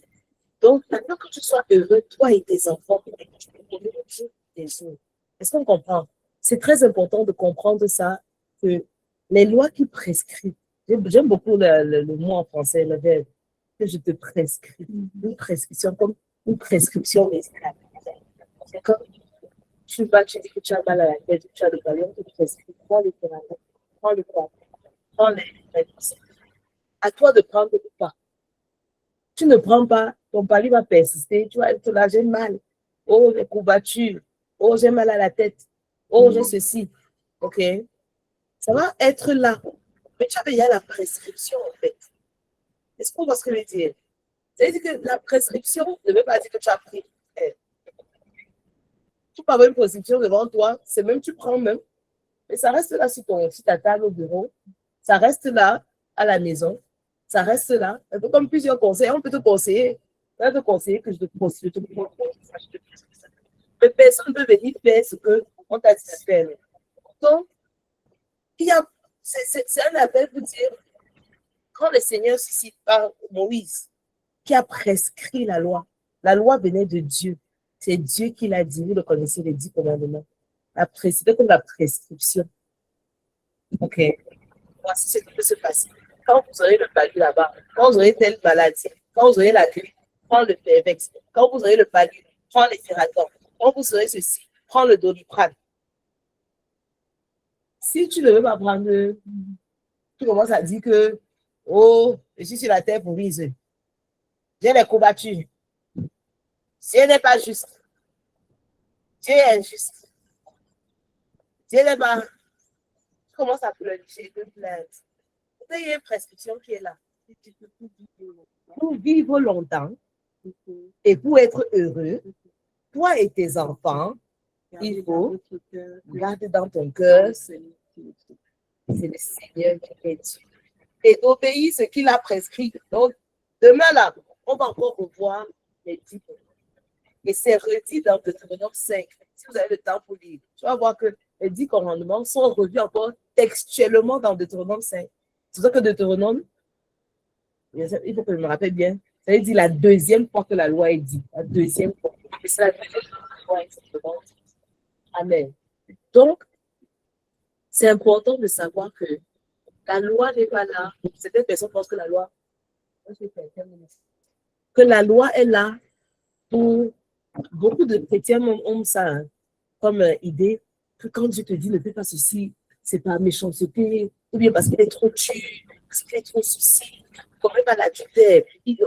Donc, maintenant que tu sois heureux, toi et tes enfants, et que tu prolonges tes jours. Est-ce qu'on comprend? C'est très important de comprendre ça, que les lois qui prescrivent, j'aime beaucoup le mot en français, le verbe, que je te prescris. Une prescription comme une prescription médicale. C'est comme tu vas, tu dis que tu as mal à la tête, tu as le ballon, tu te prescris. Prends les thérapeutes, prends le poids, prends les médicaments. À toi de prendre ou pas. Tu ne prends pas, ton pali va persister, tu vas être là, j'ai mal. Oh, les courbatures. Oh, j'ai mal à la tête. Oh, j'ai ceci. OK? Ça va être là. Mais tu as déjà la prescription, en fait. Est-ce qu'on voit ce que je veux dire? C'est-à-dire que la prescription ne veut pas dire que tu as pris. Tu peux avoir une prostitution devant toi, c'est même, tu prends même, mais ça reste là sur ta table au bureau, ça reste là à la maison, ça reste là. Un peu comme plusieurs conseils, on peut te conseiller. On peut te conseiller que je te propose ça, je te propose ça. Mais personne ne peut venir faire ce qu'on t'a dit de faire. Donc, c'est un appel pour dire, quand le Seigneur suscite par Moïse, qui a prescrit la loi venait de Dieu. C'est Dieu qui l'a dit, vous le connaissez, les 10 commandements. C'était comme la prescription. Ok. Voici ce qui peut se passer. Quand vous aurez le palu là-bas, quand vous aurez telle maladie, quand vous aurez la grippe, prends le Pervex. Quand vous aurez le palu, prends les Ferrators. Quand vous aurez ceci, prends le Doliprane. Si tu ne veux pas prendre, tu commences à dire que, oh, je suis sur la terre pour vivre. J'ai les combattus. Dieu n'est pas juste. Dieu est injuste. Dieu n'est pas. Tu commences à pleurer, de plaindre. Il y a une prescription qui est là. Pour vivre longtemps et pour être heureux, toi et tes enfants, il faut garder dans ton cœur, c'est le Seigneur qui est Dieu. Et d'obéir ce qu'il a prescrit. Donc, demain là, on va encore revoir les 10 commandements. Et c'est redit dans Deutéronome 5. Si vous avez le temps pour lire, tu vas voir que les 10 commandements sont revus encore textuellement dans Deutéronome 5. C'est ça que Deutéronome, il faut que je me rappelle bien, ça veut dire la deuxième fois que la loi est dite. La deuxième fois. Et c'est la deuxième fois que la loi est dite. Amen. Donc, c'est important de savoir que la loi n'est pas là. Certaines personnes pensent que la loi est là pour beaucoup de chrétiens ont ça comme idée que quand Dieu te dit ne fais pas ceci, c'est pas méchanceté, ou bien parce qu'il est trop dur, parce qu'il est trop souci, ne commet pas l'adultère, il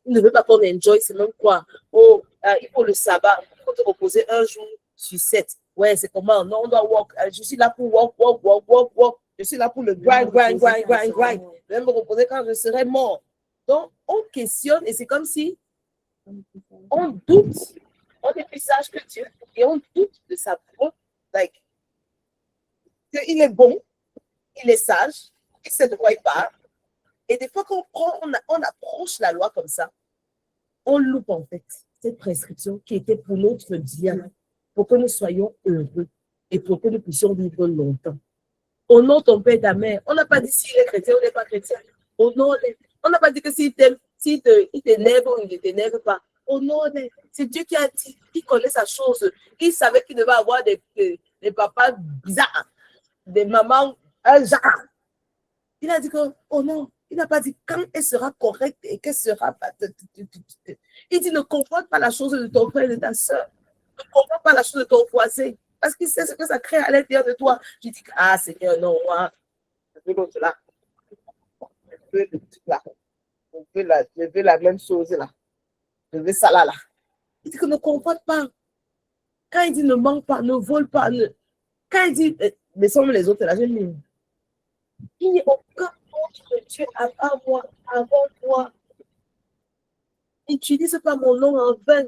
ne veut pas qu'on enjoy, c'est même quoi. Oh, il faut le sabbat, il faut te reposer un jour sur 7. Ouais, c'est comment? Non, on doit walk. Je suis là pour walk. Je suis là pour le grind. Je vais me reposer quand je serai mort. Donc, on questionne et c'est comme si on doute, on est plus sage que Dieu et on doute de sa propre, qu'il est bon, il est sage, il sait de quoi il parle. Et des fois, quand on approche la loi comme ça, on loupe en fait cette prescription qui était pour notre bien, pour que nous soyons heureux et pour que nous puissions vivre longtemps. Honore ton père et ta mère. On n'a pas dit s'il est chrétien ou n'est pas chrétien. Honore-les. On n'a pas dit que s'il t'énerve ou il ne t'énerve pas. Honore-les. C'est Dieu qui a dit, qui connaît sa chose. Il savait qu'il devait avoir des papas bizarres, des mamans bizarres. Il a dit que, oh non, il n'a pas dit quand elle sera correcte et qu'elle sera pas. Il dit ne confronte pas la chose de ton frère et de ta soeur. Ne confronte pas la chose de ton voisin. Parce qu'il sait ce que ça crée à l'intérieur de toi. Tu dis, ah Seigneur, non, moi, je veux l'autre là. Je veux le truc là. Je veux la même chose là. Je veux ça là. Il dit que ne confronte pas. Quand il dit ne manque pas, ne vole pas. Quand il dit, mais sommes les autres là, je dis, il n'y a aucun autre Dieu à part moi, avant toi. N'utilise pas mon nom en vain.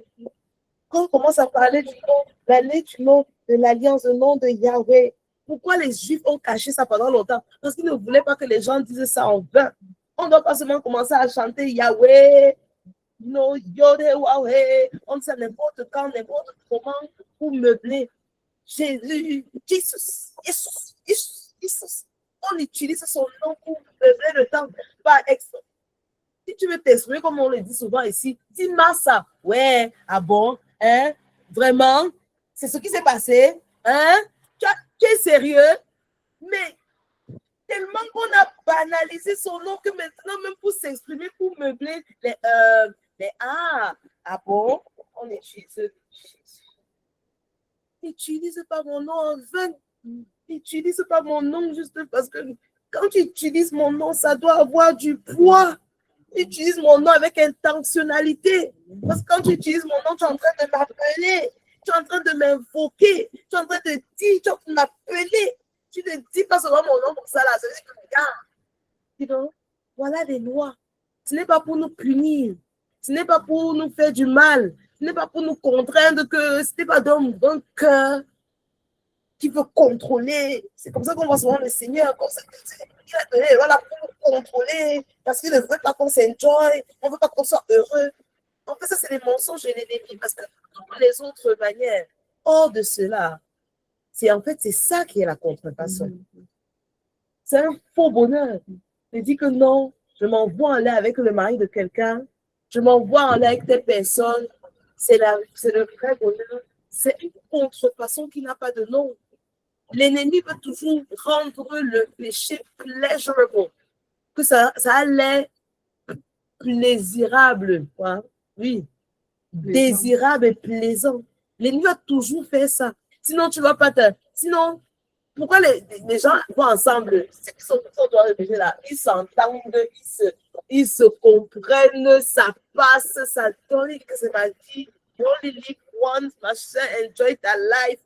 Quand on commence à parler du nom, l'année du nom de l'alliance, le nom de Yahweh, pourquoi les Juifs ont caché ça pendant longtemps? Parce qu'ils ne voulaient pas que les gens disent ça en vain. On ne doit pas seulement commencer à chanter Yahweh, no, Yahweh, on sait n'importe quand, n'importe comment, pour meubler. Jésus, Jesus. On utilise son nom pour meubler le temps. Par exemple, si tu veux t'exprimer comme on le dit souvent ici, dis-moi ça. Ouais, ah bon, hein, vraiment, c'est ce qui s'est passé, hein, tu es sérieux, mais tellement qu'on a banalisé son nom que maintenant, même pour s'exprimer, pour meubler ah bon, on utilise pas mon nom en vain, n'utilise pas mon nom juste parce que quand tu utilises mon nom, ça doit avoir du poids. Tu utilises mon nom avec intentionnalité. Parce que quand tu utilises mon nom, tu es en train de m'appeler. Tu es en train de m'invoquer. Tu es en train de dire, tu es en train de m'appeler. Tu ne dis pas seulement mon nom comme ça là. Ça veut dire que regarde. Donc, voilà les lois. Ce n'est pas pour nous punir. Ce n'est pas pour nous faire du mal. Ce n'est pas pour nous contraindre, que ce n'est pas d'un cœur qui veut contrôler. C'est comme ça qu'on voit souvent le Seigneur, comme ça, il a donné, voilà, pour nous contrôler, parce qu'il ne veut pas qu'on s'enjoy, on ne veut pas qu'on soit heureux. En fait, ça, c'est les mensonges et les défis, parce que toutes les autres manières, hors de cela, en fait, c'est ça qui est la contrefaçon. C'est un faux bonheur. Je dis que non, je m'envoie aller avec le mari de quelqu'un, je m'envoie aller avec des personnes, c'est le vrai bonheur. C'est une contrefaçon qui n'a pas de nom. L'ennemi veut toujours rendre le péché pleasurable, que ça a l'air plaisirable, quoi. Oui, désirable et plaisant. L'ennemi va toujours faire ça. Sinon, tu ne vas pas te... Sinon, pourquoi les gens vont ensemble, ceux qui sont dans le péché là, ils s'entendent, ils se comprennent, ça passe, ça donne, que c'est ma vie, you only live once, machin, enjoy ta life.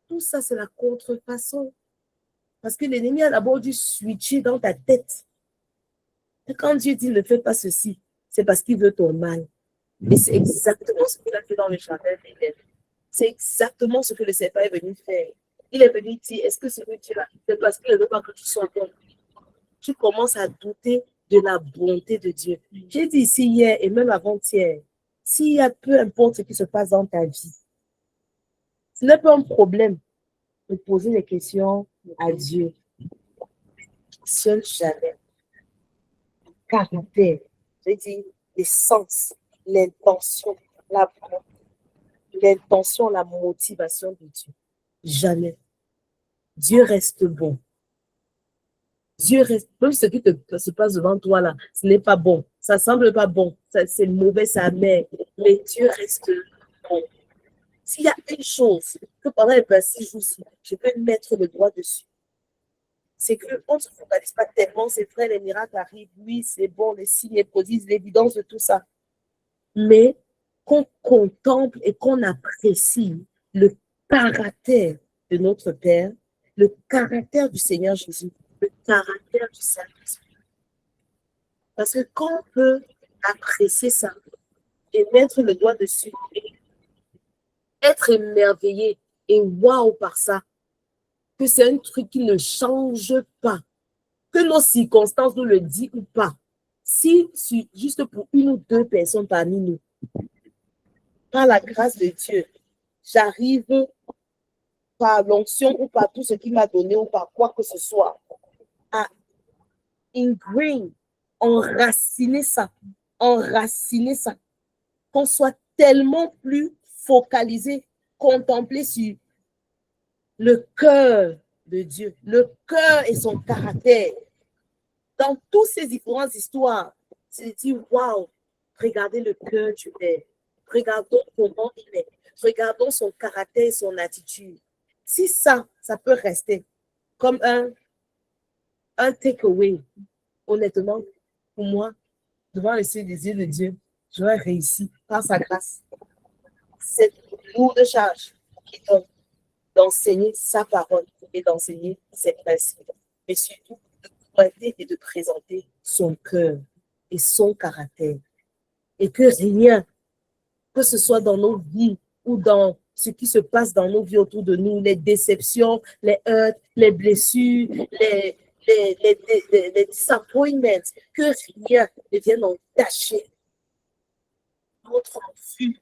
Tout ça, c'est la contrefaçon. Parce que l'ennemi a d'abord dû switcher dans ta tête. Et quand Dieu dit ne fais pas ceci, c'est parce qu'il veut ton mal. Et c'est exactement ce qu'il a fait dans le jardin d'Éden. C'est exactement ce que le serpent est venu faire. Il est venu dire, est-ce que ce que tu as, c'est parce qu'il ne veut pas que tu sois bon. Tu commences à douter de la bonté de Dieu. J'ai dit ici hier et même avant-hier, s'il y a peu importe ce qui se passe dans ta vie, ce n'est pas un problème de poser des questions à Dieu. Seul jamais. Caractère, j'ai dit l'essence, l'intention, la motivation de Dieu. Jamais. Dieu reste bon. Dieu reste, même ce qui se passe devant toi là, ce n'est pas bon. Ça semble pas bon. C'est mauvais, c'est amer. Mais Dieu reste bon. S'il y a une chose que pendant les 26 jours-ci, je peux mettre le doigt dessus, c'est qu'on ne se focalise pas tellement, c'est vrai, les miracles arrivent, oui, c'est bon, les signes, les prodiges, l'évidence de tout ça. Mais qu'on contemple et qu'on apprécie le caractère de notre Père, le caractère du Seigneur Jésus, le caractère du Saint-Esprit. Parce que quand on peut apprécier ça et mettre le doigt dessus, et être émerveillé et waouh par ça, que c'est un truc qui ne change pas, que nos circonstances nous le disent ou pas, si juste pour une ou deux personnes parmi nous, par la grâce de Dieu, j'arrive par l'onction ou par tout ce qu'il m'a donné ou par quoi que ce soit, à ingrain, enraciner ça, qu'on soit tellement plus focalisé, contemplé sur le cœur de Dieu, le cœur et son caractère. Dans toutes ces différentes histoires, c'est de dire, waouh, regardez le cœur du Père, regardons comment il est, regardons son caractère et son attitude. Si ça peut rester comme un takeaway, honnêtement, pour moi, devant les yeux de Dieu, j'aurais réussi par sa grâce. Cette lourde charge qui donne d'enseigner sa parole et d'enseigner ses principes, mais surtout de pointer et de présenter son cœur et son caractère. Et que rien, que ce soit dans nos vies ou dans ce qui se passe dans nos vies autour de nous, les déceptions, les heurts, les blessures, les disappointments, que rien ne vienne entacher notre vue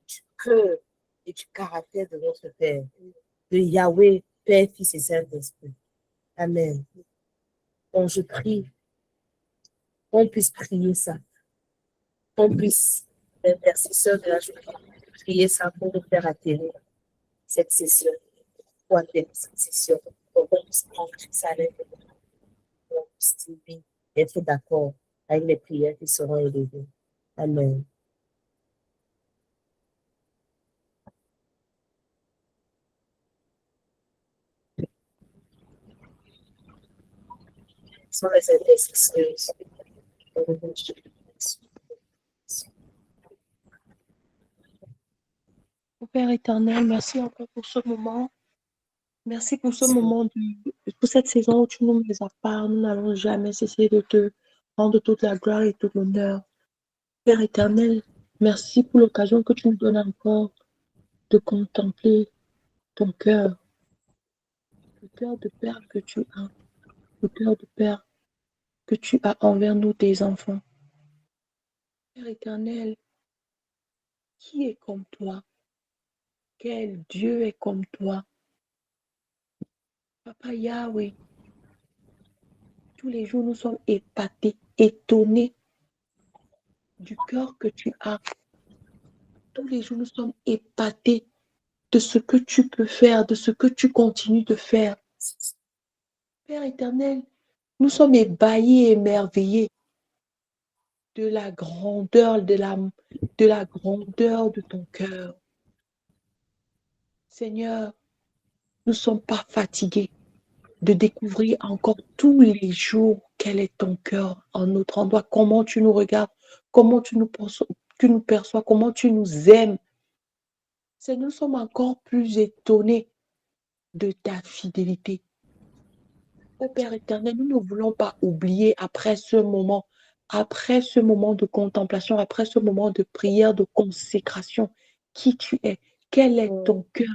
du cœur et du caractère de notre Père, de Yahweh, Père, Fils et Saint-Esprit. Amen. Donc je prie qu'on puisse prier ça, qu'on puisse, l'intercesseur de la journée, prier ça pour nous faire atterrir cette session, pour atterrir cette session, pour qu'on puisse prendre ça avec nous, pour qu'on puisse être d'accord avec les prières qui seront élevées. Amen. Sont les intercesseurs. Père éternel, merci encore pour ce moment. Merci pour ce moment, pour cette saison où tu nous mets à part. Nous n'allons jamais cesser de te rendre toute la gloire et tout l'honneur. Père éternel, Merci pour l'occasion que tu nous donnes encore de contempler ton cœur, le cœur de Père que tu as, le cœur de Père que tu as envers nous, tes enfants. Père éternel, qui est comme toi? Quel Dieu est comme toi? Papa Yahweh, tous les jours nous sommes épatés, étonnés du cœur que tu as. Tous les jours nous sommes épatés de ce que tu peux faire, de ce que tu continues de faire. Père éternel, nous sommes ébahis et émerveillés de la grandeur, de la grandeur de ton cœur. Seigneur, nous ne sommes pas fatigués de découvrir encore tous les jours quel est ton cœur en notre endroit, comment tu nous regardes, comment tu nous perçois, comment tu nous aimes. Seigneur, nous sommes encore plus étonnés de ta fidélité. Ô Père éternel, nous ne voulons pas oublier après ce moment de contemplation, après ce moment de prière, de consécration, qui tu es, quel est ton cœur.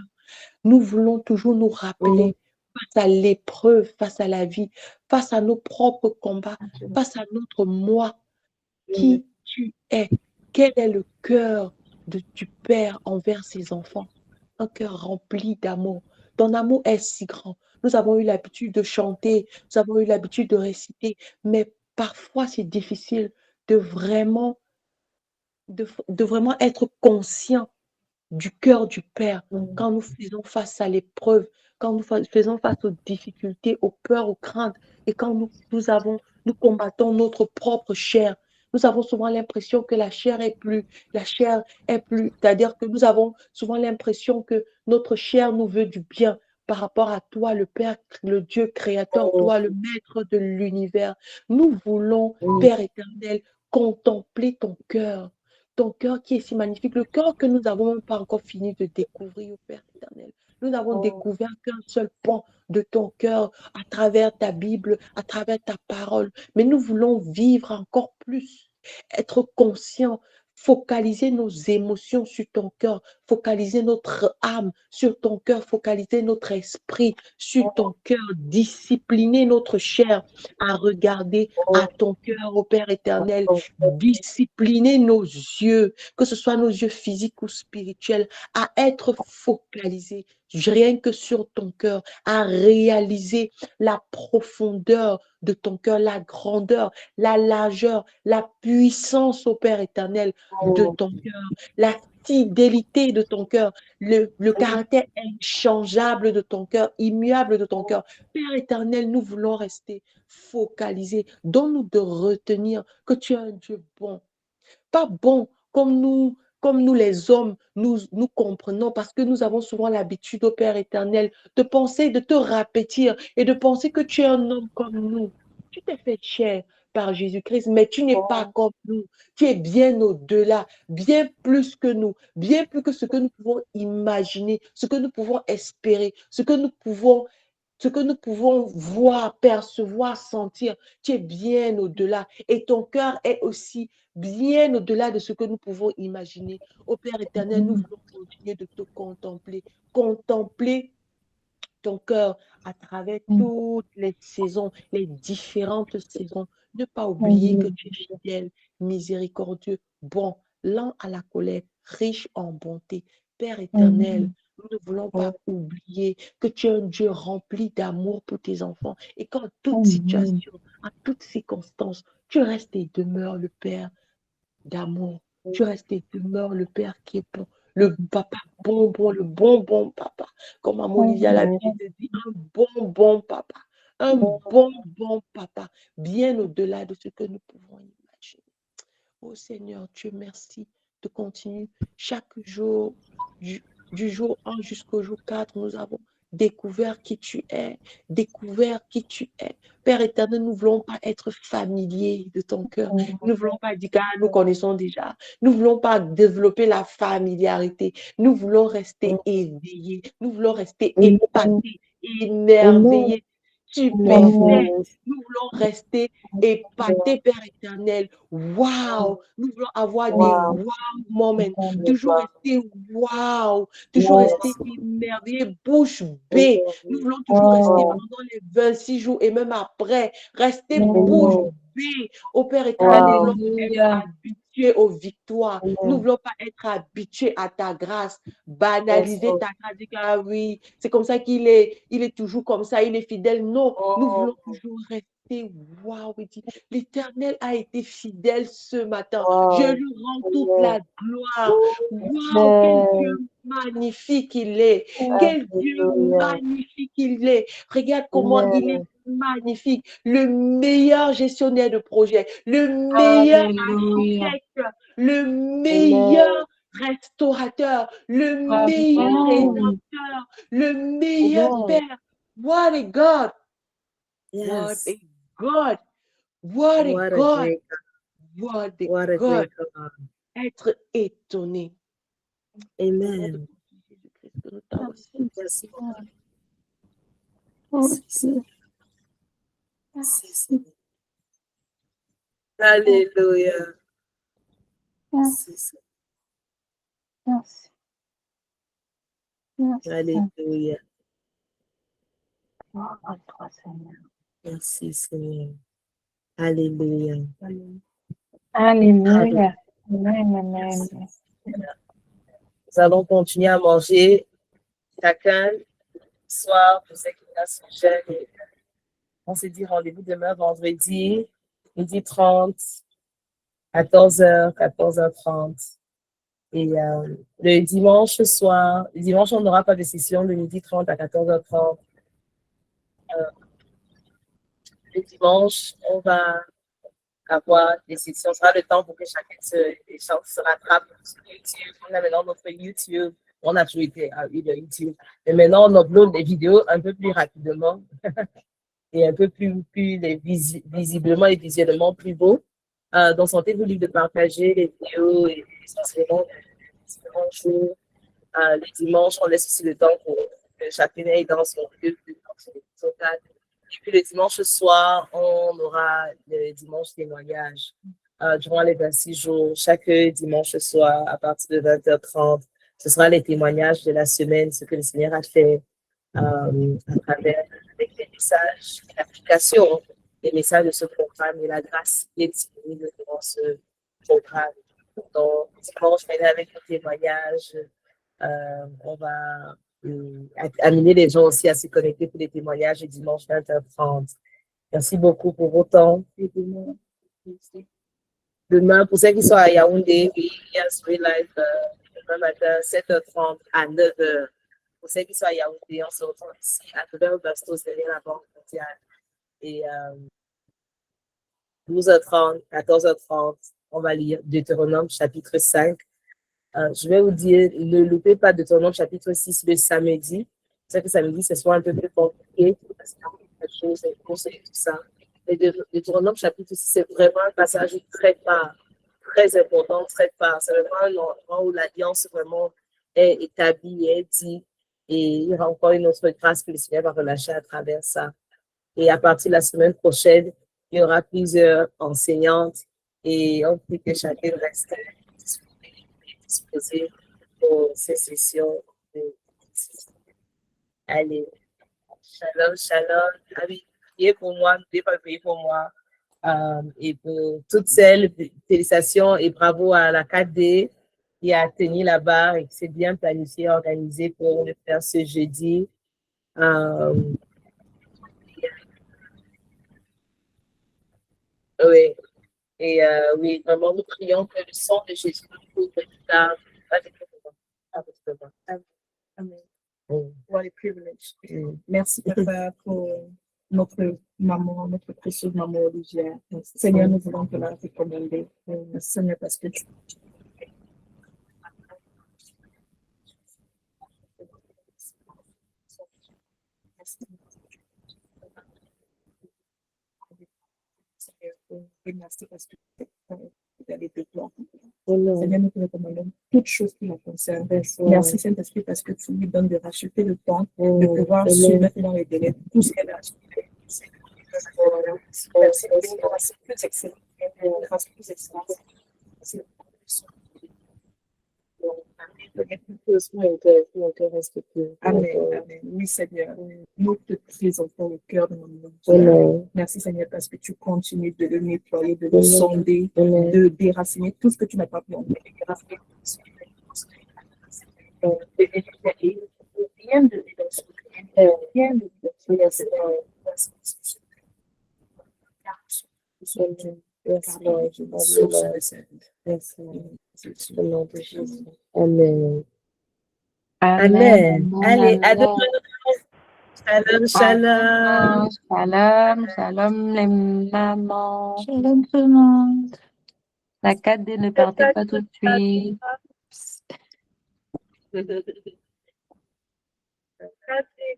Nous voulons toujours nous rappeler face à l'épreuve, face à la vie, face à nos propres combats, face à notre moi, qui tu es, quel est le cœur du Père envers ses enfants. Un cœur rempli d'amour. Ton amour est si grand. Nous avons eu l'habitude de chanter, nous avons eu l'habitude de réciter, mais parfois c'est difficile de vraiment être conscient du cœur du Père quand nous faisons face à l'épreuve, quand nous faisons face aux difficultés, aux peurs, aux craintes, et quand nous combattons notre propre chair. Nous avons souvent l'impression que la chair est plus, c'est-à-dire que nous avons souvent l'impression que notre chair nous veut du bien par rapport à toi, le Père, le Dieu créateur, toi, le maître de l'univers. Nous voulons, Père éternel, contempler ton cœur qui est si magnifique, le cœur que nous n'avons même pas encore fini de découvrir, Père éternel. Nous n'avons découvert qu'un seul pan de ton cœur à travers ta Bible, à travers ta parole. Mais nous voulons vivre encore plus, être conscients, focaliser nos émotions sur ton cœur, focaliser notre âme sur ton cœur, focaliser notre esprit sur ton cœur, discipliner notre chair à regarder à ton cœur, au Père éternel, discipliner nos yeux, que ce soit nos yeux physiques ou spirituels, à être focalisés rien que sur ton cœur, à réaliser la profondeur de ton cœur, la grandeur, la largeur, la puissance au Père éternel de ton cœur, la fidélité de ton cœur, le caractère inchangeable de ton cœur, immuable de ton cœur. Père éternel, nous voulons rester focalisés. Donne-nous de retenir que tu es un Dieu bon. Pas bon comme nous les hommes, nous comprenons parce que nous avons souvent l'habitude au Père éternel de penser, de te répéter et de penser que tu es un homme comme nous. Tu t'es fait chair par Jésus-Christ, mais tu n'es pas comme nous. Tu es bien au-delà, bien plus que nous, bien plus que ce que nous pouvons imaginer, ce que nous pouvons espérer, ce que nous pouvons voir, percevoir, sentir. Tu es bien au-delà et ton cœur est aussi bien au-delà de ce que nous pouvons imaginer. Ô Père éternel, nous voulons continuer de te contempler ton cœur à travers toutes les saisons, les différentes saisons. Ne pas oublier que tu es fidèle, miséricordieux, bon, lent à la colère, riche en bonté. Père éternel, nous ne voulons pas oublier que tu es un Dieu rempli d'amour pour tes enfants et qu'en toute situation, en toutes circonstances, tu restes et demeures le Père d'amour. Tu restes et demeures le Père qui est bon, le papa bon, le bon papa. Comme Maman Olivia l'a l'habitude de dire, un bon papa. Un bon papa, bien au-delà de ce que nous pouvons imaginer. Oh Seigneur, Dieu merci de continuer chaque jour, du jour 1 jusqu'au jour 4, nous avons découvert qui tu es, Père éternel, nous ne voulons pas être familiers de ton cœur. Nous ne voulons pas dire que nous connaissons déjà. Nous ne voulons pas développer la familiarité. Nous voulons rester éveillés. Nous voulons rester épatés, émerveillés stupéfaits. Amen. Nous voulons rester épatés, Père éternel. Wow! Nous voulons avoir des wow moments. Toujours rester wow. Toujours rester émerveillés, bouche bée. Nous voulons toujours rester pendant les 26 jours et même après. Rester bouche bée. Au Père éternel, nous voulons être Alléluia. habitués aux victoires. Nous ne voulons pas être habitués à ta grâce. Banaliser ta grâce. Dire que, ah oui, c'est comme ça qu'il est. Il est toujours comme ça. Il est fidèle. Non, nous voulons toujours rester. Waouh, l'Éternel a été fidèle ce matin. Je lui rends toute la gloire. Waouh, quel Dieu magnifique il est. Quel Dieu magnifique il est. Regarde comment il est magnifique. Le meilleur gestionnaire de projet, le meilleur Alléluia. architecte, le meilleur restaurateur, le meilleur Amen. rédempteur, le meilleur Père. What a God! What Yes. a God! What a What a God! great God. What a What a God! great God. Être étonné. Amen. Jésus-Christ, nous t'en Merci. Merci. Merci. Alléluia. Merci. Merci. Merci. Alléluia. Gloire à toi, Seigneur. Merci, Seigneur. Alléluia. Alléluia. Amen, amen. Nous allons continuer à manger chacun ce soir pour ceux qui restent son jeûne. On s'est dit rendez-vous demain vendredi, 12h30, 14h, 14h30. Et le dimanche soir, le dimanche, on n'aura pas de session de 12h30 à 14h30. Le dimanche, on va avoir des sessions. Ce sera le temps pour que chacun se rattrape sur YouTube. On a maintenant notre YouTube. On a toujours été à YouTube. Et maintenant, on upload des vidéos un peu plus rapidement et un peu plus visiblement et visuellement plus beau. Donc, sentez-vous libre de partager les vidéos et les enseignements de différents jours. Le dimanche, on laisse aussi le temps pour que chacun aille dans son lieu, dans son cadre. Et puis le dimanche soir, on aura le dimanche témoignage durant les 26 jours. Chaque dimanche soir, à partir de 20h30, ce sera les témoignages de la semaine, ce que le Seigneur a fait à travers avec les messages, l'application, les messages de ce programme et la grâce qui est disponible dans ce programme. Donc, dimanche, avec le témoignage, on va amener les gens aussi à se connecter pour les témoignages le dimanche 20h30. Merci beaucoup pour vos temps. Demain, pour ceux qui sont à Yaoundé, yes, we live demain matin, 7h30 à 9h. Pour ceux qui sont à Yaoundé, on se retrouve ici à Nouvelle Bastos derrière la Banque mondiale. Et 12h30, 14h30, on va lire Deutéronome chapitre 5. Je vais vous dire, ne loupez pas Deutéronome chapitre 6 le samedi. C'est que samedi, ce soit un peu plus compliqué parce qu'il y a quelque chose, des courses et tout ça. Mais Deutéronome chapitre 6, c'est vraiment un passage très fort, très important, très fort. C'est vraiment un endroit où l'alliance vraiment est établie, est dit. Et il y aura encore une autre grâce que le Seigneur va relâcher à travers ça. Et à partir de la semaine prochaine, il y aura plusieurs enseignantes et on prie que chacun reste disposé pour ces sessions. Allez, shalom, shalom. Allez, priez pour moi, n'oubliez pas de prier pour moi. Et pour toutes celles, félicitations et bravo à la 4D qui a tenu là-bas et qui s'est bien planifié, organisé pour le faire ce jeudi. Oui. Et oui, vraiment, nous prions que le sang de Jésus nous couvre plus tard. Amen. What a privilege. Merci, Papa, pour notre maman, notre précieuse maman Olivia. Seigneur, nous voulons te la recommander. Seigneur, parce que tu merci parce que tu as été toi. Seigneur, nous te recommandons toutes choses qui la concernent. Merci Saint-Esprit parce que tu lui donnes de racheter le temps, de pouvoir suivre maintenant les délais, tout ce qu'elle a acheté. Merci pour une grâce plus excellente. Une grâce plus excellente. Amen, amen. Oui, Seigneur, nous te présentons le cœur de mon Dieu. Merci, Seigneur, parce que tu continues de le nettoyer, de le sonder, de déraciner tout ce que tu n'as pas planté. Rien de rien de Yes, Lord. Yes, Lord. Au nom de Jésus. Amen. Amen. Allez, à demain. Shalom, shalom. Shalom, shalom les mamans. Shalom tout le monde. La 4D, ne partez pas tout de suite.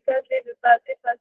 Partez, ne partez pas.